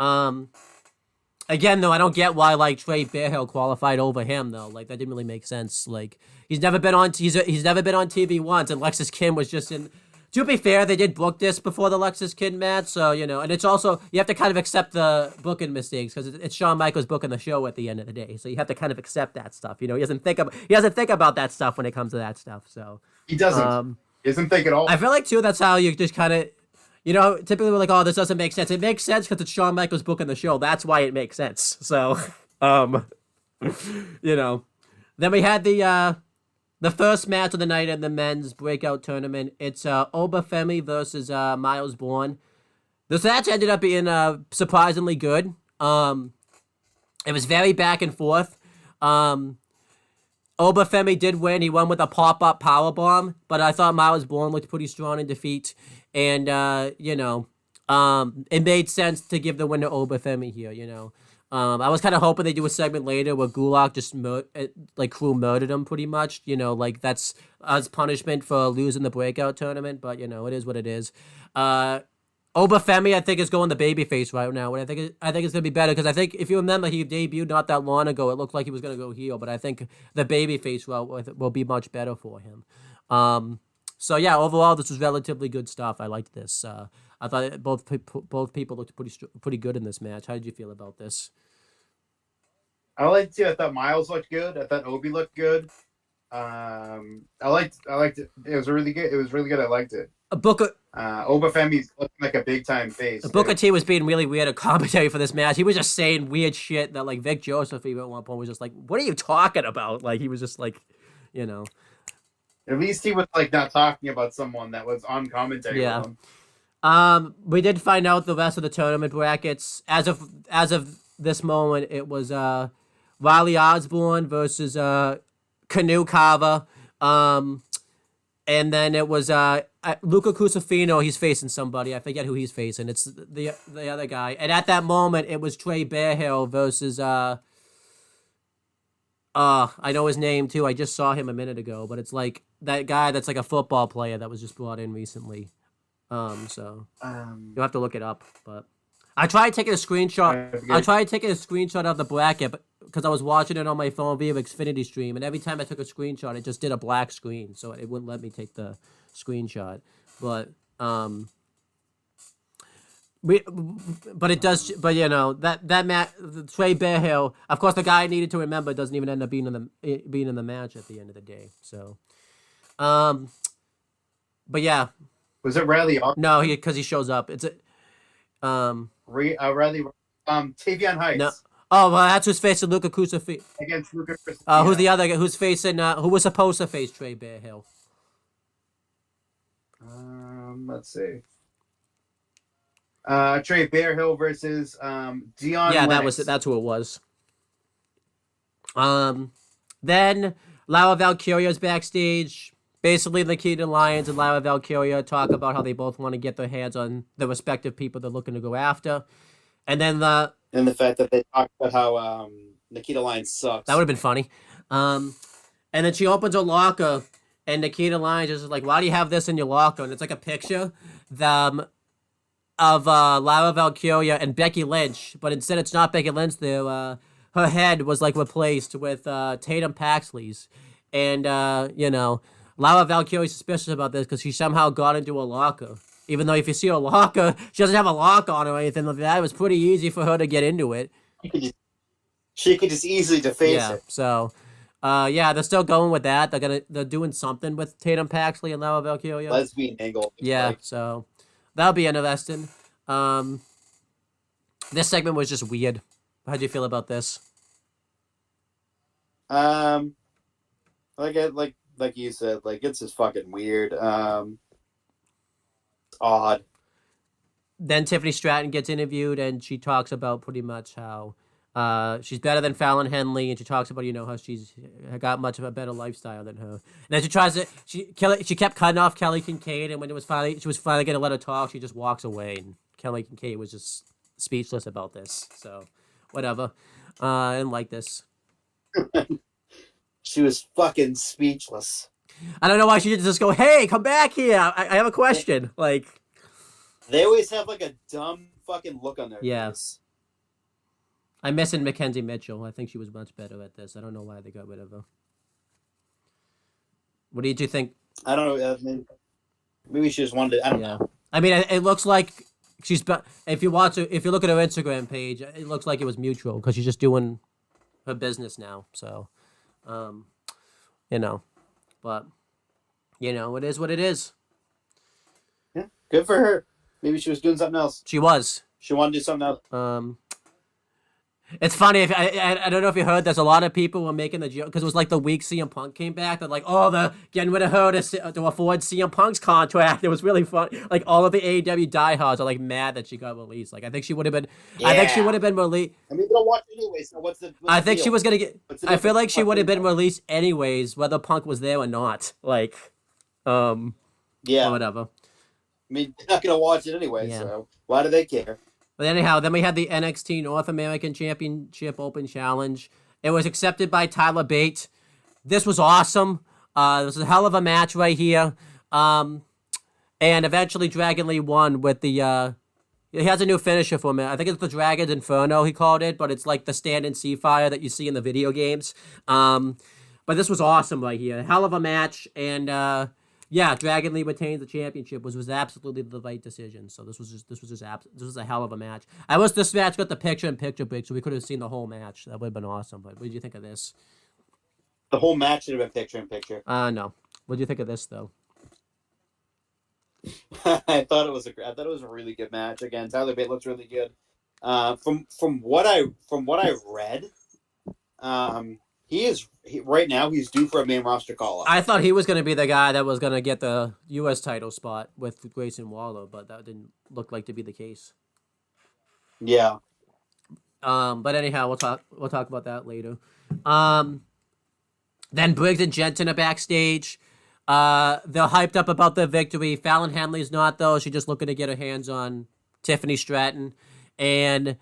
Again, though, I don't get why like Trey Bearhill qualified over him though. Like that didn't really make sense. Like he's never been on TV once, and Lexis Kin was just in. To be fair, they did book this before the Lexis Kin match, so, and it's also, you have to kind of accept the booking mistakes, because it's Shawn Michaels booking the show at the end of the day, so you have to kind of accept that stuff, he doesn't think about that stuff when it comes to that stuff, so. He doesn't. He doesn't think at all. I feel like, too, that's how you just kind of, typically we're like, oh, this doesn't make sense. It makes sense because it's Shawn Michaels booking the show, that's why it makes sense, so, Then we had the first match of the night in the men's breakout tournament. It's Obafemi versus Miles Bourne. This match ended up being surprisingly good. It was very back and forth. Obafemi did win. He won with a pop-up powerbomb, but I thought Miles Bourne looked pretty strong in defeat. And, it made sense to give the win to Obafemi here, I was kind of hoping they do a segment later where Gulak just crew murdered him pretty much, like that's as punishment for losing the breakout tournament, but it is what it is. Obafemi, I think, is going the babyface right now, and I think it's gonna be better because I think if you remember he debuted not that long ago, it looked like he was gonna go heel, but I think the babyface route will be much better for him. So yeah, overall this was relatively good stuff. I liked this. I thought both people looked pretty good in this match. How did you feel about this? I liked it. I thought Miles looked good. I thought Obi looked good. I liked it. It was really good. It was really good. I liked it. Obafemi's looking like a big time face. Booker T was being really weird at commentary for this match. He was just saying weird shit that like Vic Joseph even at one point was just like, "What are you talking about?" Like he was just like, At least he was like not talking about someone that was on commentary. Yeah. With him. We did find out the rest of the tournament brackets. As of this moment, it was Riley Osborne versus Canoe Carver. And then it was Luca Cusafino. He's facing somebody. I forget who he's facing. It's the other guy. And at that moment, it was Trey Bearhill versus I know his name too. I just saw him a minute ago, but it's like that guy that's like a football player that was just brought in recently. So you'll have to look it up. But I tried taking a screenshot. I tried taking a screenshot of the bracket, but because I was watching it on my phone via Xfinity stream, and every time I took a screenshot, it just did a black screen, so it wouldn't let me take the screenshot. But but it does. But you know that match, Trey Bearhill. Of course, the guy I needed to remember doesn't even end up being in the match at the end of the day. So, but yeah. Was it Riley? No, because he shows up. It's Riley. Tavion Heights. No. Oh, well, that's who's facing Luka Kusafi. Against Luka. Who's the other guy? Who's facing? Who was supposed to face Trey Bearhill? Let's see. Trey Bearhill versus Dion. Yeah, Lennox. that's who it was. Then Lara Valkyrie's backstage. Basically, Nikita Lyons and Lara Valkyria talk about how they both want to get their hands on the respective people they're looking to go after. And then the fact that they talked about how Nikita Lyons sucks. That would have been funny. And then she opens her locker, and Nikita Lyons is like, "Why do you have this in your locker?" And it's like a picture of Lara Valkyria and Becky Lynch, but instead it's not Becky Lynch there. Her head was like replaced with Tatum Paxley's. And, Lara Valkyria is suspicious about this because she somehow got into a locker. Even though if you see her locker, she doesn't have a lock on or anything like that. It was pretty easy for her to get into it. She could just easily deface it. So, they're still going with that. They're doing something with Tatum Paxley and Lara Valkyria. Lesbian angle. Yeah, so that'll be interesting. This segment was just weird. How do you feel about this? Like you said, like it's just fucking weird. Odd. Then Tiffany Stratton gets interviewed, and she talks about pretty much how she's better than Fallon Henley, and she talks about how she's got much of a better lifestyle than her. And then she kept cutting off Kelly Kincaid, and when she was finally going to let her talk, she just walks away, and Kelly Kincaid was just speechless about this. So whatever. I didn't like this. She was fucking speechless. I don't know why she didn't just go, "Hey, come back here. I have a question." Like, they always have like a dumb fucking look on their face. I'm missing Mackenzie Mitchell. I think she was much better at this. I don't know why they got rid of her. What did you think? I don't know. I mean, maybe she just wanted to. I don't know. I mean, it looks like she's. If you look at her Instagram page, it looks like it was mutual because she's just doing her business now. So, but it is what it is. Yeah, good for her. Maybe she was doing something else. She was. She wanted to do something else. It's funny. If I don't know if you heard, there's a lot of people were making the joke because it was like the week CM Punk came back. They're like, "Oh, they're getting rid of her to afford CM Punk's contract." It was really fun. Like all of the AEW diehards are like mad that she got released. Like I think she would have been. Yeah. I think she would have been released. I mean, they don't watch anyway. So what's the I think deal? She was gonna get. I feel like she would have been released anyways, whether Punk was there or not. Like, yeah, or whatever. I mean, they're not gonna watch it anyway. Yeah. So why do they care? But anyhow, then we had the NXT North American Championship Open Challenge. It was accepted by Tyler Bate. This was awesome. This was a hell of a match right here. And eventually Dragon Lee won with the... he has a new finisher for me. I think it's the Dragon's Inferno, he called it, but it's like the stand-in sea fire that you see in the video games. But this was awesome right here. Hell of a match. And... Dragon Lee retains the championship, which was absolutely the right decision. So this was a hell of a match. I wish this match got the picture-in-picture break, so we could have seen the whole match. That would have been awesome. But what did you think of this? The whole match should have been picture-in-picture. No. What did you think of this though? I thought it was a really good match. Again, Tyler Bate looks really good. From what I read, right now he's due for a main roster call-up. I thought he was going to be the guy that was going to get the U.S. title spot with Grayson Waller, but that didn't look like to be the case. Yeah. But anyhow, we'll talk about that later. Then Briggs and Jensen are backstage. They're hyped up about their victory. Fallon Henley's not, though. She's just looking to get her hands on Tiffany Stratton. And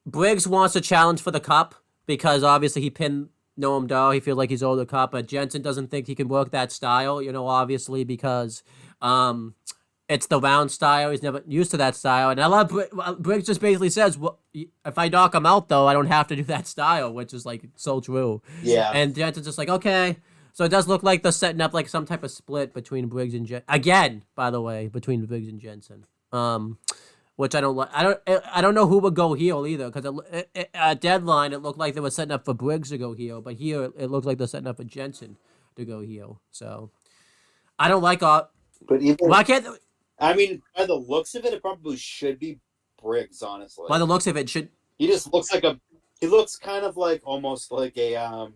Briggs wants a challenge for the cup, because obviously he pinned Noam Dar, he feels like he's older cop, but Jensen doesn't think he can work that style, obviously because it's the round style. He's never used to that style. And I love Briggs just basically says, well, if I knock him out, though, I don't have to do that style, which is like so true. Yeah. And Jensen's just like, okay. So it does look like they're setting up like some type of split between Briggs and Jensen. Again, by the way, between Briggs and Jensen. Which I don't like. I don't know who would go heel either, because at Deadline it looked like they were setting up for Briggs to go heel, but here it looks like they're setting up for Jensen to go heel. So I don't like all. But even Why can't? I mean, by the looks of it, it probably should be Briggs. Honestly, By the looks of it, should he just looks like he looks kind of like almost like a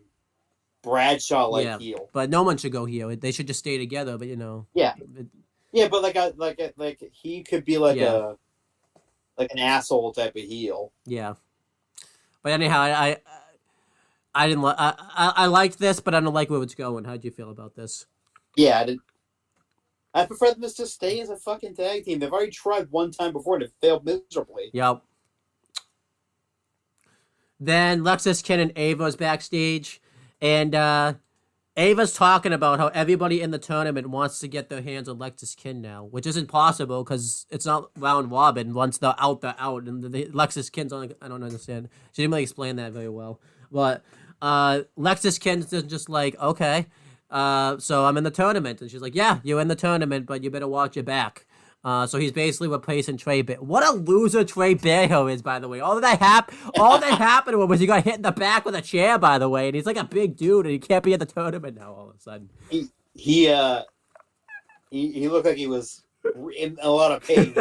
Bradshaw heel. But no one should go heel. They should just stay together. But yeah, but like he could be like an asshole type of heel. Yeah. But anyhow, I didn't like. I liked this, but I don't like where it's going. How'd you feel about this? Yeah, I prefer them to just stay as a fucking tag team. They've already tried one time before and it failed miserably. Yep. Then Lexis Kin and Ava's backstage, and Ava's talking about how everybody in the tournament wants to get their hands on Lexis Kin now, which isn't possible because it's not round robin. Once they're out, and Lexis Kin's on. I don't understand. She didn't really explain that very well, but Lexis Kin's just like, okay, so I'm in the tournament, and she's like, yeah, you're in the tournament, but you better watch your back. So he's basically replacing Trey Bear. What a loser Trey Bearhill is, by the way. All that happened to him was he got hit in the back with a chair, by the way, and he's like a big dude, and he can't be at the tournament now all of a sudden. He looked like he was in a lot of pain.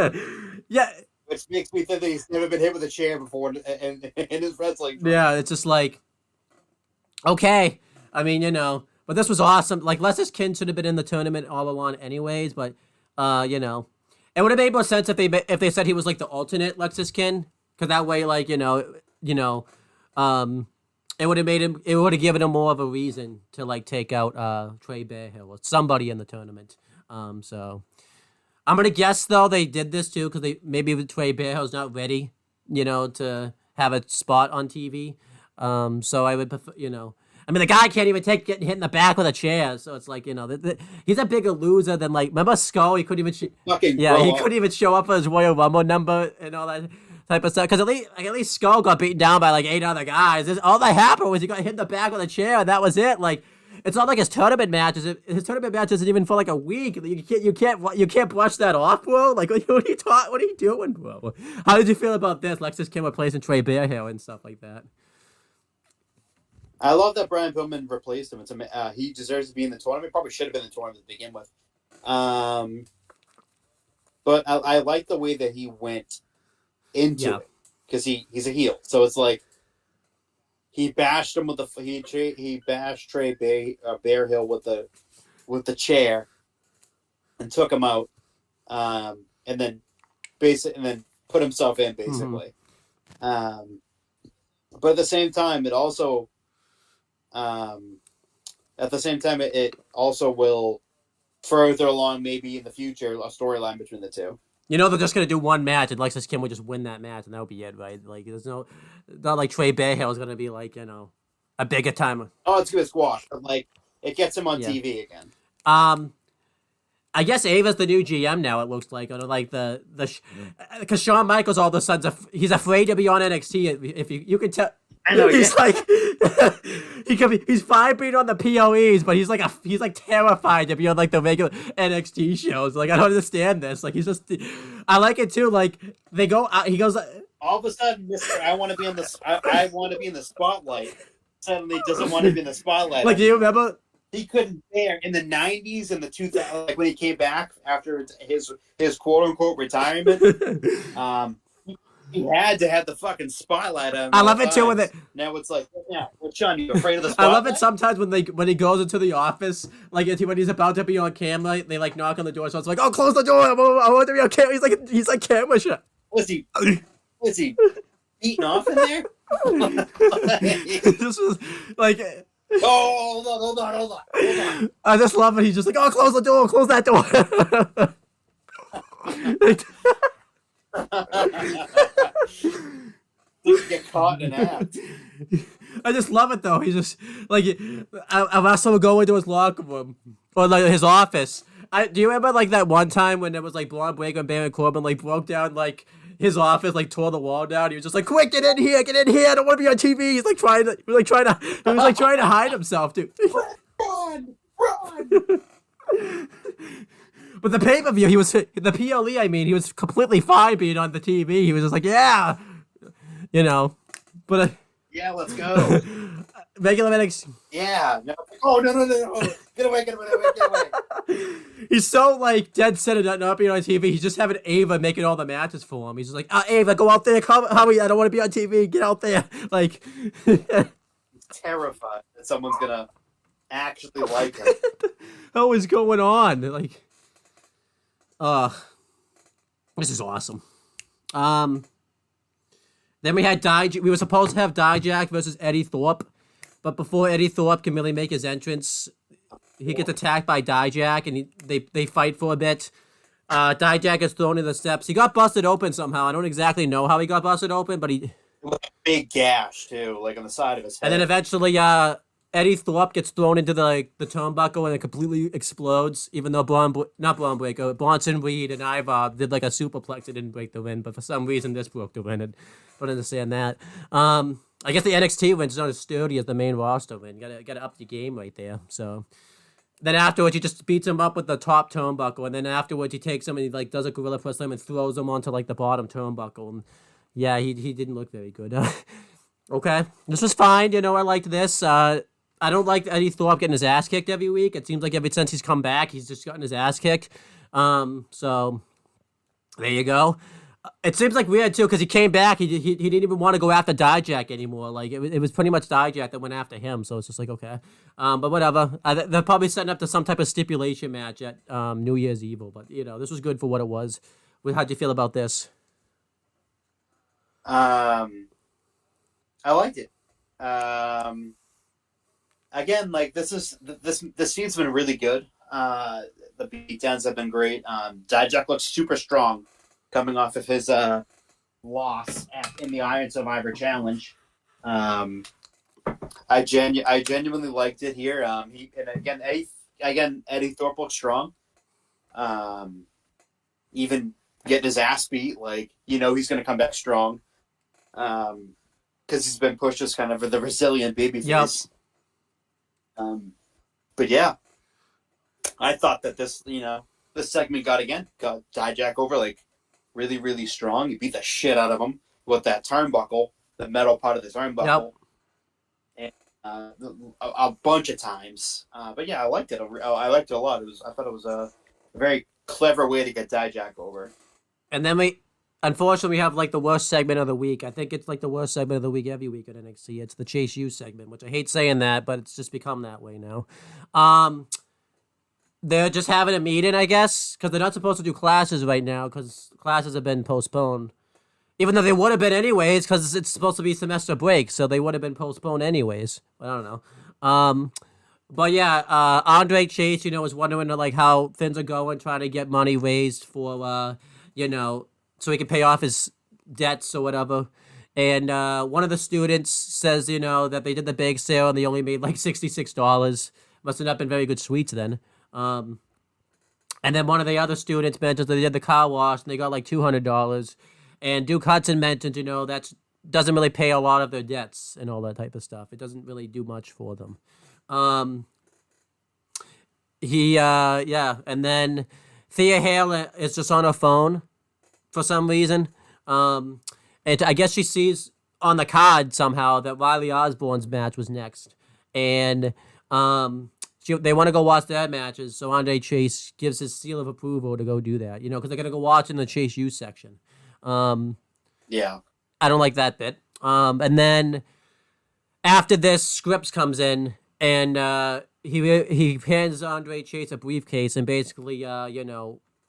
Yeah. Which makes me think that he's never been hit with a chair before in his wrestling. Yeah, it's just like, okay. I mean, but this was awesome. Like, Lexis Kin should have been in the tournament all along anyways, but, it would have made more sense if they said he was like the alternate Lexis Kin, because that way, like, it would have given him more of a reason to like take out Trey Bearhill or somebody in the tournament. So I'm gonna guess though they did this too because maybe Trey Bearhill's not ready, to have a spot on TV. So I would prefer, I mean, the guy can't even take getting hit in the back with a chair, so it's like, he's a bigger loser than, like, remember Skull? He couldn't even couldn't even show up for his Royal Rumble number and all that type of stuff. Because at least Skull got beaten down by like 8 other guys. All that happened was he got hit in the back with a chair, and that was it. Like, it's not like his tournament matches. His tournament match isn't even for like a week. You can't brush that off, bro. Like, what are you doing, bro? How did you feel about this? Lexis Kin replacing Trey Bearhill and stuff like that. I love that Brian Pillman replaced him. He deserves to be in the tournament. Probably should have been in the tournament to begin with. But I like the way that he went into it because he's a heel. So it's like he bashed him with he bashed Trey Bearhill with the chair and took him out, and then put himself in basically. Mm-hmm. But at the same time, it also. It also will further along, maybe in the future, a storyline between the two. They're just gonna do one match, and Lexis Kin will just win that match, and that'll be it, right? Like, not like Trey Bearhill is gonna be like, a bigger timer. Oh, it's gonna squash, but like it gets him on TV again. I guess Ava's the new GM now. It looks like, like because Shawn Michaels all of a sudden he's afraid to be on NXT. If you can tell. I know, he's like he's fine being on the POEs, but he's like terrified to be on like the regular NXT shows. Like, I don't understand this. Like, I like it too. Like, they go out, he goes all of a sudden, Mr. I want to be in the I want to be in the spotlight. Suddenly doesn't want to be in the spotlight. Like, do you remember? He couldn't bear in the 90s and the 2000s, like when he came back after his quote unquote retirement. He had to have the fucking spotlight on him. I love it too when now it's like, well, Sean, you afraid of the spotlight? I love it sometimes when he goes into the office, like when he's about to be on camera, they like knock on the door, so it's like, oh, close the door, I want to be on camera. He's like camera shot. Was he beating off in there? This was like. Oh, hold on. I just love it. He's just like, oh, close the door, close that door. Didn't get caught in an act. I just love it though. He's just like, I watched someone go into his locker room or like his office. Do you remember like that one time when it was like Braun Breaker and Baron Corbin like broke down like his office, like tore the wall down? He was just like, "Quick, get in here! Get in here! I don't want to be on TV." He's like trying to hide himself, dude. Run! But the pay-per-view, he was the PLE. I mean, he was completely fine being on the TV. He was just like, yeah, But Yeah, let's go. regular NXT. Yeah. No. Oh no! Get away! He's so like dead set on not being on TV. He's just having Ava making all the matches for him. He's just like, Ava, go out there. Come, Howie, I don't want to be on TV. Get out there. Like, Terrified that someone's gonna actually like him. what is going on? Like, this is awesome. Then we had we were supposed to have Dijak versus Eddie Thorpe, but before Eddie Thorpe can really make his entrance, he gets attacked by Dijak, and they fight for a bit. Dijak is thrown in the steps. He got busted open somehow. I don't exactly know how he got busted open, but he... With a big gash, too, like on the side of his head. And then eventually, Eddie Thorpe gets thrown into the turnbuckle and it completely explodes, even though Bronson Reed and Ivar did like a superplex. It didn't break the win, but for some reason this broke the win. I don't understand that. I guess the NXT win's not as sturdy as the main roster win. You gotta up the game right there. So then afterwards he just beats him up with the top turnbuckle, and then afterwards he takes him and he like does a gorilla press him and throws him onto like the bottom turnbuckle. And yeah, he didn't look very good. Okay, this was fine. I liked this. I don't like Eddie Thorpe getting his ass kicked every week. It seems like ever since he's come back, he's just gotten his ass kicked. So there you go. It seems like weird too, because he came back. He didn't even want to go after Dijak anymore. Like it was pretty much Dijak that went after him. So it's just like, okay, but whatever. They're probably setting up to some type of stipulation match at New Year's Eve. But this was good for what it was. How'd you feel about this? I liked it. Again, like this feud's been really good. The beatdowns have been great. Dijak looks super strong coming off of his loss in the Iron Survivor Challenge. I genuinely liked it here. Eddie Thorpe looks strong. Even getting his ass beat, like he's going to come back strong. Because he's been pushed as kind of the resilient babyface. Yep. But yeah, I thought that this segment got Dijak over like really, really strong. He beat the shit out of him with that turnbuckle, the metal part of the turnbuckle, and a bunch of times. But yeah, I liked it. I liked it a lot. I thought it was a very clever way to get Dijak over. And then unfortunately, we have like the worst segment of the week. I think it's like the worst segment of the week every week at NXT. It's the Chase U segment, which I hate saying that, but it's just become that way now. They're just having a meeting, I guess, because they're not supposed to do classes right now because classes have been postponed. Even though they would have been anyways, because it's supposed to be semester break, so they would have been postponed anyways. I don't know. But yeah, Andre Chase, was wondering like how things are going, trying to get money raised for, so he can pay off his debts or whatever. And one of the students says, that they did the bake sale and they only made like $66. Must have not been very good sweets then. And then one of the other students mentions that they did the car wash and they got like $200. And Duke Hudson mentioned, that doesn't really pay a lot of their debts and all that type of stuff. It doesn't really do much for them. And then Thea Hale is just on her phone for some reason. And I guess she sees on the card somehow that Riley Osborne's match was next. And they want to go watch their matches, so Andre Chase gives his seal of approval to go do that, because they're going to go watch in the Chase U section. Yeah. I don't like that bit. And then after this, Scripps comes in, and he hands Andre Chase a briefcase, and basically,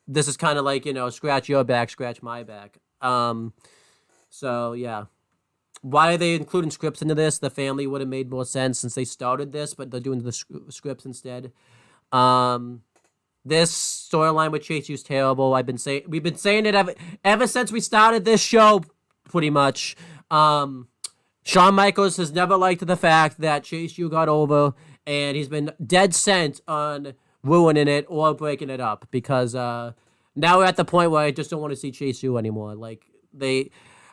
this is kind of like, scratch your back, scratch my back. So, yeah. Why are they including Scripps into this? The family would have made more sense since they started this, but they're doing the Scripps instead. This storyline with Chase U's terrible. We've been saying it ever since we started this show, pretty much. Shawn Michaels has never liked the fact that Chase U got over, and he's been dead set on ruining it or breaking it up because now we're at the point where I just don't want to see Chase U anymore. Like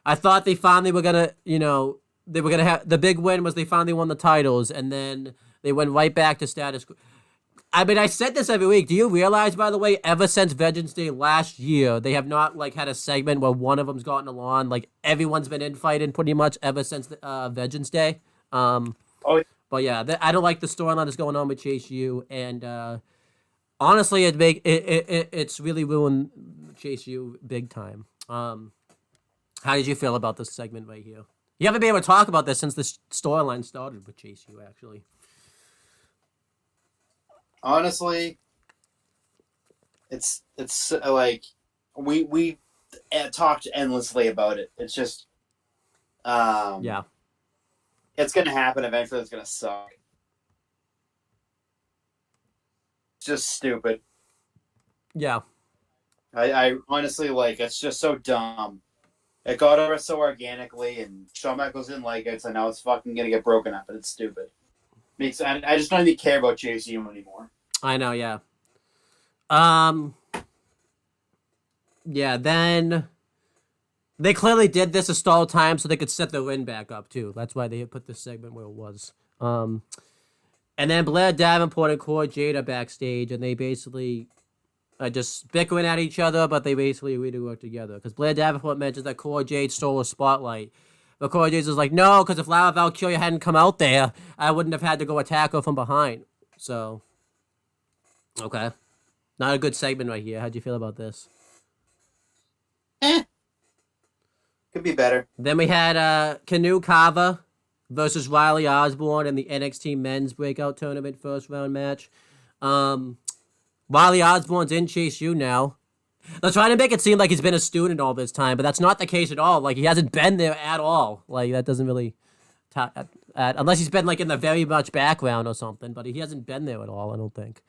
I thought they finally were gonna, they were gonna have the big win was they finally won the titles, and then they went right back to status quo. I mean, I said this every week. Do you realize, by the way, ever since Vengeance Day last year, they have not had a segment where one of them's gotten along. Like everyone's been infighting pretty much ever since Vengeance Day. Oh, But yeah, I don't like the storyline that's going on with Chase U, and honestly, it's really ruined Chase U big time. How did you feel about this segment right here? You haven't been able to talk about this since the storyline started with Chase U, actually. honestly, it's like we talked endlessly about it. It's just Yeah. it's gonna happen eventually. It's gonna suck. It's just stupid. Yeah. I honestly it's just so dumb. It got over so organically, and Shawn Michaels didn't like it, so now it's fucking gonna get broken up, and it's stupid. I just don't even care about Chase U anymore. I know, yeah. Yeah, then they clearly did this to stall time so they could set the win back up too. That's why they put this segment where it was. And then Blair Davenport and Cora Jade are backstage, and they basically are just bickering at each other, but they basically agree to work together. Because Blair Davenport mentions that Cora Jade stole a spotlight. But Cora Jade is like, no, because if Lara Valkyria hadn't come out there, I wouldn't have had to go attack her from behind. So, okay. Not a good segment right here. How'd you feel about this? Could be better. Then we had Canoe Kava versus Riley Osborne in the NXT Men's Breakout Tournament first round match. Riley Osborne's in Chase U now. They're trying to make it seem like he's been a student all this time, but that's not the case at all. Like, he hasn't been there at all. Like, that doesn't really... unless he's been, in the very much background or something, but he hasn't been there at all, I don't think.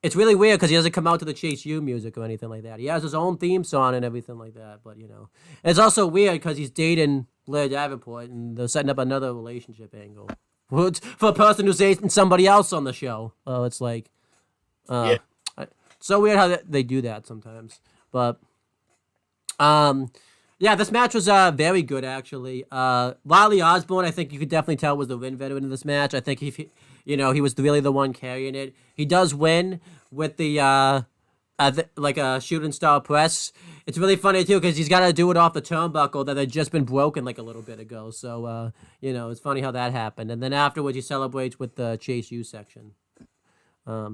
It's really weird because he doesn't come out to the Chase U music or anything like that. He has his own theme song and everything like that, but, It's also weird because he's dating Blair Davenport, and they're setting up another relationship angle. For a person who's dating somebody else on the show. It's like... Yeah. So weird how they do that sometimes. But, yeah, this match was very good, actually. Riley Osborne, I think you could definitely tell, was the win veteran in this match. I think he was really the one carrying it. He does win with the, a shooting star press. It's really funny, too, because he's got to do it off the turnbuckle that had just been broken, a little bit ago. So, it's funny how that happened. And then afterwards, he celebrates with the Chase U section.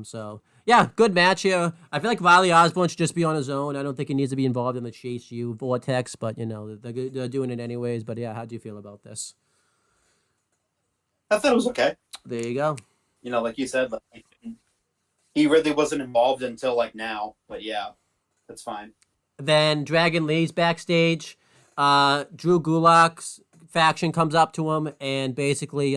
So, yeah, good match here. I feel like Riley Osborne should just be on his own. I don't think he needs to be involved in the Chase U vortex, but, they're doing it anyways. But, yeah, how do you feel about this? I thought it was okay. There you go. Like you said, he really wasn't involved until, now. But, yeah, that's fine. Then Dragon Lee's backstage. Drew Gulak's faction comes up to him and basically...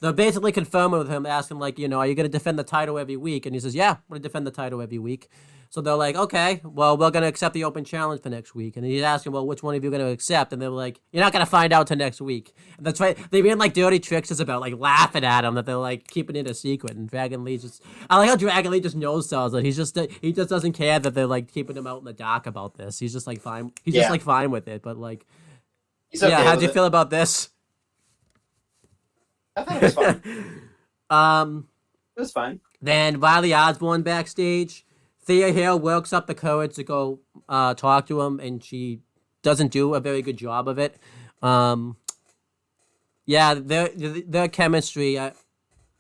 they're basically confirming with him, asking, are you going to defend the title every week? And he says, yeah, I'm going to defend the title every week. So they're like, okay, well, we're going to accept the open challenge for next week. And he's asking, well, which one of you are going to accept? And they're like, you're not going to find out till next week. And that's right. They made, dirty tricks about, laughing at him, that they're, keeping it a secret. And Dragon Lee I like how Dragon Lee just knows sells it. He just doesn't care that they're, keeping him out in the dark about this. He's just, fine. He's just, fine with it. But, He's okay how'd you feel about this? I thought it was fine. It was fine. Then Riley Osborne backstage. Thea Hale works up the courage to go talk to him, and she doesn't do a very good job of it. Yeah, their chemistry, and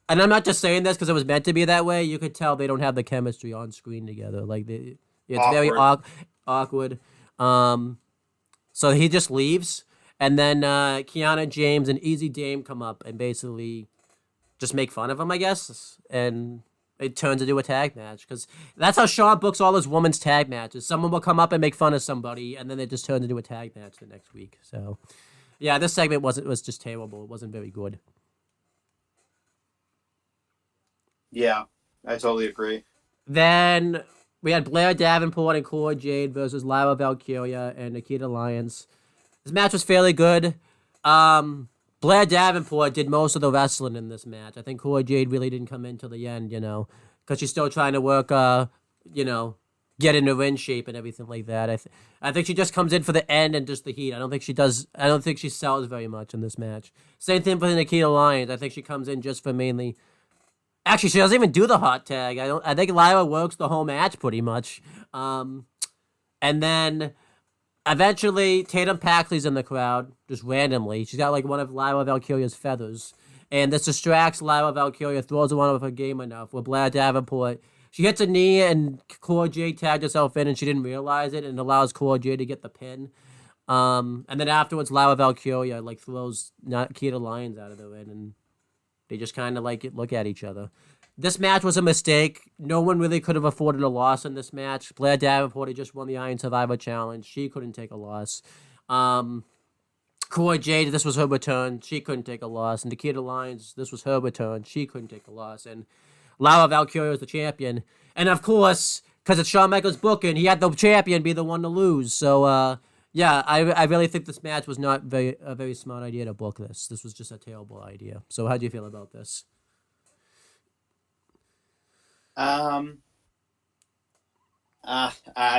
I'm not just saying this because it was meant to be that way. You could tell they don't have the chemistry on screen together. It's awkward. Very awkward. So he just leaves. And then Kiana James and Easy Dame come up and basically just make fun of him, I guess. And it turns into a tag match. Because that's how Shawn books all his women's tag matches. Someone will come up and make fun of somebody, and then it just turns into a tag match the next week. So, yeah, this segment was just terrible. It wasn't very good. Yeah, I totally agree. Then we had Blair Davenport and Cora Jade versus Lara Valkyria and Nikita Lyons. This match was fairly good. Blair Davenport did most of the wrestling in this match. I think Cora Jade really didn't come in till the end, because she's still trying to work, get into ring shape and everything like that. I think she just comes in for the end and just the heat. I don't think she sells very much in this match. Same thing for Nikita Lyons. I think she comes in just for mainly. Actually, she doesn't even do the hot tag. I think Lyra works the whole match pretty much. And then eventually Tatum Paxley's in the crowd just randomly. She's got like one of Lyra Valkyria's feathers, and this distracts Lyra Valkyria, throws her one of her game enough. With Blair Davenport, she hits a knee and Cora Jade tagged herself in and she didn't realize it, and allows Cora Jade to get the pin. And then afterwards, Lyra Valkyria like throws Nikita Lyons out of the ring, and they just kind of like look at each other. This match was a mistake. No one really could have afforded a loss in this match. Blair Davenport had just won the Iron Survivor Challenge. She couldn't take a loss. Cora Jade, this was her return. She couldn't take a loss. And Nikita Lyons, this was her return. She couldn't take a loss. And Lyra Valkyria was the champion. And of course, because it's Shawn Michaels booking, he had the champion be the one to lose. So, yeah, I really think this match was not a very smart idea to book this. This was just a terrible idea. So how do you feel about this? I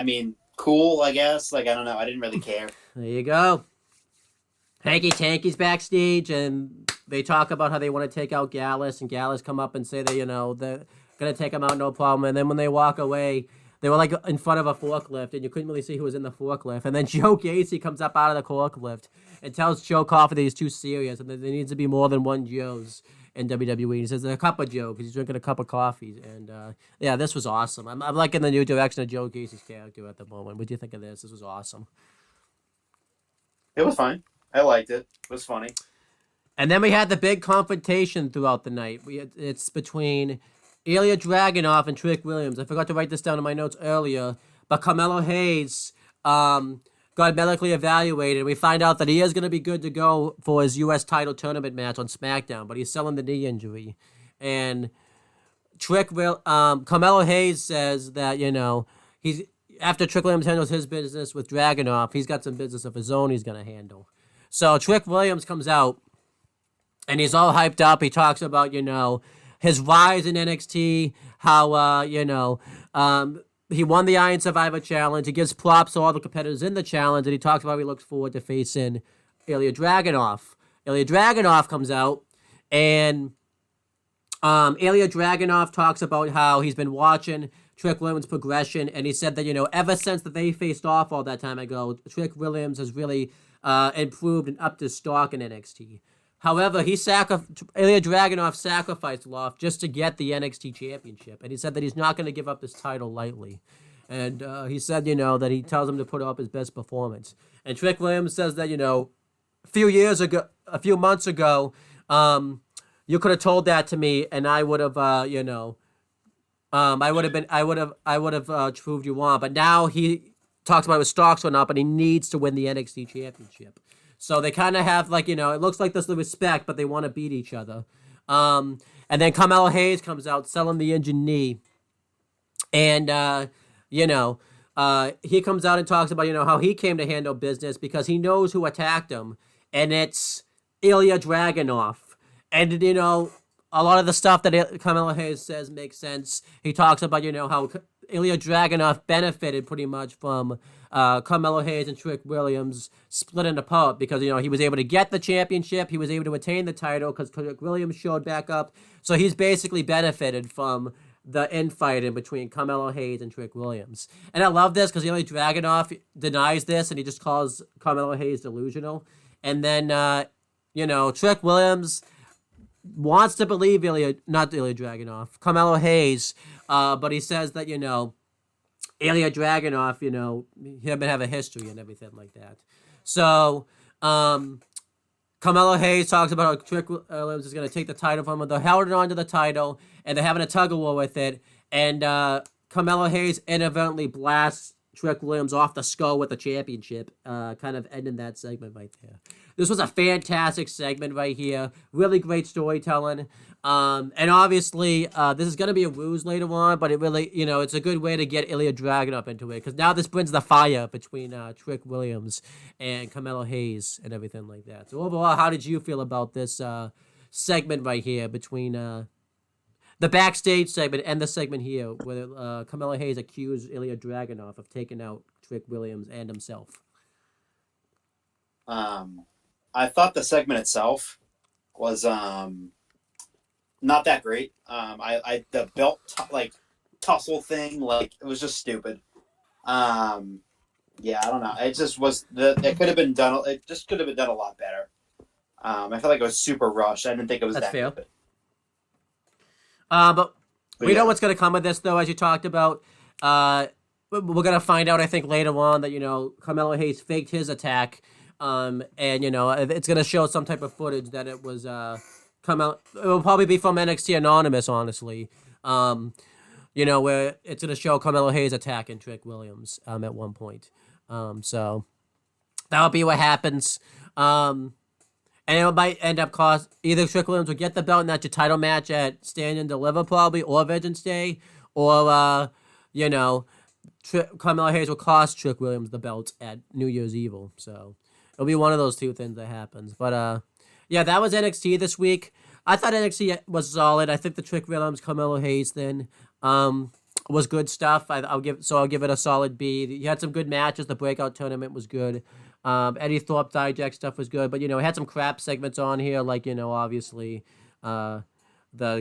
mean, cool, I guess. Like, I don't know. I didn't really care. There you go. Hanky Tanky's backstage, and they talk about how they want to take out Gallus, and Gallus come up and say that, they're going to take him out, no problem. And then when they walk away, they were like in front of a forklift, and you couldn't really see who was in the forklift. And then Joe Gacy comes up out of the forklift and tells Joe Coffey that he's too serious and that there needs to be more than one Joe's in WWE. He says there's a cup of Joe because he's drinking a cup of coffee. And yeah, this was awesome. I'm liking the new direction of Joe Gacy's character at the moment. What do you think of this? This was awesome. It was fine. I liked it. It was funny. And then we had the big confrontation throughout the night. It's between Ilya Dragunov and Trick Williams. I forgot to write this down in my notes earlier, but Carmelo Hayes got medically evaluated. We find out that he is going to be good to go for his U.S. title tournament match on SmackDown, but he's selling the knee injury. And Carmelo Hayes says that, he's after Trick Williams handles his business with Dragunov, he's got some business of his own he's going to handle. So Trick Williams comes out, and he's all hyped up. He talks about, his rise in NXT, how, he won the Iron Survivor Challenge. He gives props to all the competitors in the challenge, and he talks about how he looks forward to facing Ilya Dragunov. Ilya Dragunov comes out, and Ilya Dragunov talks about how he's been watching Trick Williams' progression, and he said that, ever since that they faced off all that time ago, Trick Williams has really improved and upped his stock in NXT. However, Ilya Dragunov sacrificed Loft just to get the NXT championship, and he said that he's not going to give up this title lightly. And he said, that he tells him to put up his best performance. And Trick Williams says that, a few months ago, you could have told that to me, and I would have, I would have proved you wrong. But now he talks about his stocks went up, and he needs to win the NXT championship. So they kind of have, it looks like there's the respect, but they want to beat each other. And then Carmelo Hayes comes out selling the injured knee. And, he comes out and talks about, how he came to handle business because he knows who attacked him. And it's Ilya Dragunov. And, a lot of the stuff that Carmelo Hayes says makes sense. He talks about, how Ilya Dragunov benefited pretty much from Carmelo Hayes and Trick Williams splitting apart because, he was able to get the championship. He was able to retain the title because Trick Williams showed back up. So he's basically benefited from the infighting between Carmelo Hayes and Trick Williams. And I love this because Ilya Dragunov denies this and he just calls Carmelo Hayes delusional. And then, Trick Williams wants to believe Carmelo Hayes, but he says that, Ilya Dragunov, him have a history and everything like that. So, Carmelo Hayes talks about how Trick Williams is going to take the title from him. They're holding on to the title, and they're having a tug-of-war with it. And Carmelo Hayes inadvertently blasts Trick Williams off the skull with the championship, kind of ending that segment right there. This was a fantastic segment right here. Really great storytelling. And obviously, this is going to be a ruse later on, but it really, it's a good way to get Ilya Dragunov into it, because now this brings the fire between Trick Williams and Carmelo Hayes and everything like that. So overall, how did you feel about this segment right here between the backstage segment and the segment here where Carmelo Hayes accused Ilya Dragunov of taking out Trick Williams and himself? I thought the segment itself was not that great. The belt tussle thing, it was just stupid. I don't know. It just was it could have been done. It just could have been done a lot better. I felt like it was super rushed. I didn't think it was that fair. good. But we know what's going to come with this, though, as you talked about. We're going to find out, I think, later on that, Carmelo Hayes faked his attack. And, it's going to show some type of footage that it was Carmelo. It will probably be from NXT Anonymous, honestly. Where it's going to show Carmelo Hayes attacking Trick Williams at one point. So that'll be what happens. And it might end up cost either Trick Williams will get the belt in that your title match at Stand and Deliver probably, or Vengeance Day, or Carmelo Hayes will cost Trick Williams the belt at New Year's Evil. So it'll be one of those two things that happens. But that was NXT this week. I thought NXT was solid. I think the Trick Williams Carmelo Hayes thing was good stuff. I'll give it a solid B. You had some good matches. The breakout tournament was good. Eddie Thorpe Dijak stuff was good, but it had some crap segments on here, like obviously the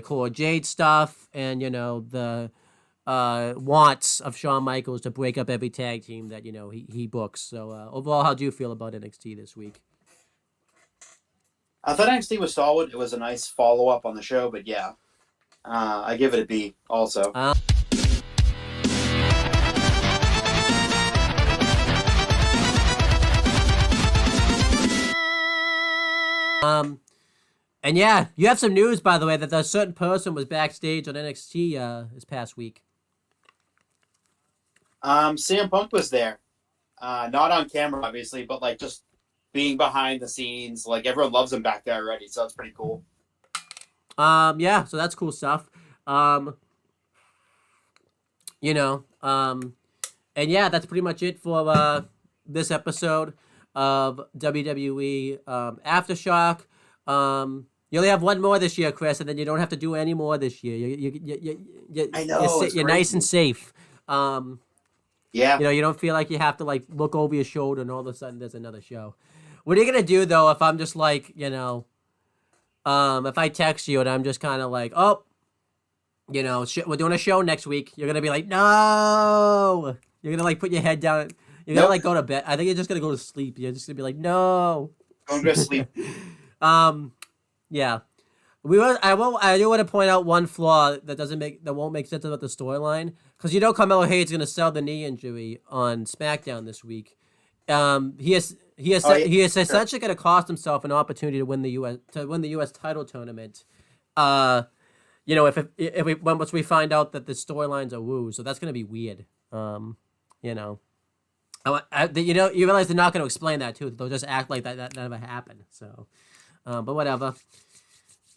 Cora Jade stuff, and the wants of Shawn Michaels to break up every tag team that he books. So overall, how do you feel about NXT this week? I thought NXT was solid. It was a nice follow up on the show, but I give it a B also. And you have some news, by the way, that a certain person was backstage on NXT this past week. CM Punk was there. Not on camera, obviously, but just being behind the scenes. Everyone loves him back there already, so it's pretty cool. So that's cool stuff. And that's pretty much it for this episode of WWE Aftershock. You only have one more this year, Chris, and then you don't have to do any more this year. I know. You're nice and safe. Yeah. You don't feel like you have to look over your shoulder and all of a sudden there's another show. What are you gonna do though if I'm just if I text you and I'm just kind of we're doing a show next week. You're gonna be like, no. You're gonna put your head down. You're gonna go to bed. I think you're just gonna go to sleep. You're just gonna be like, no. Don't go to sleep. Yeah. I do want to point out one flaw that won't make sense about the storyline, because Carmelo Hayes is gonna sell the knee injury on SmackDown this week. He is essentially gonna cost himself an opportunity to win the US title tournament. Once we find out that the storylines are woo, so that's gonna be weird. You realize they're not going to explain that too. They'll just act like that never happened. So, but whatever.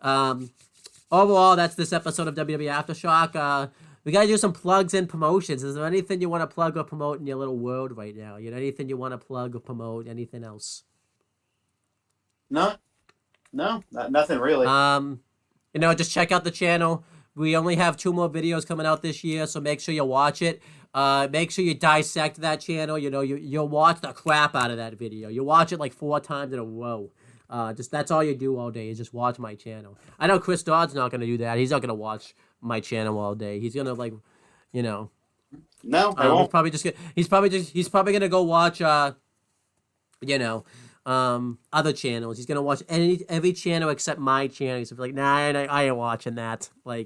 Overall, that's this episode of WWE Aftershock. We got to do some plugs and promotions. Is there anything you want to plug or promote in your little world right now? Anything you want to plug or promote? Anything else? No, nothing really. Just check out the channel. We only have 2 more videos coming out this year, so make sure you watch it. Make sure you dissect that channel. You'll watch the crap out of that video. You watch it 4 times in a row. That's all you do all day is just watch my channel. I know Chris Dodd's not going to do that. He's not going to watch my channel all day. He's going to No, I won't. He's probably going to go watch other channels. He's going to watch every channel except my channel. He's like, nah, I ain't watching that. But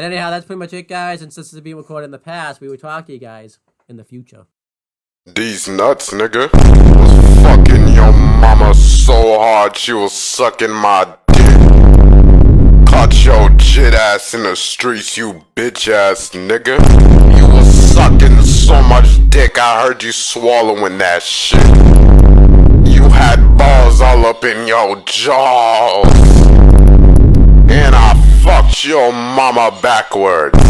anyhow, that's pretty much it, guys. And since this is being recorded in the past, we will talk to you guys in the future. These nuts, nigga, was fucking your mama so hard she was sucking my dick. Caught your jit ass in the streets, you bitch ass nigga. You was sucking so much dick, I heard you swallowing that shit. You had up in your jaws. And I fucked your mama backwards.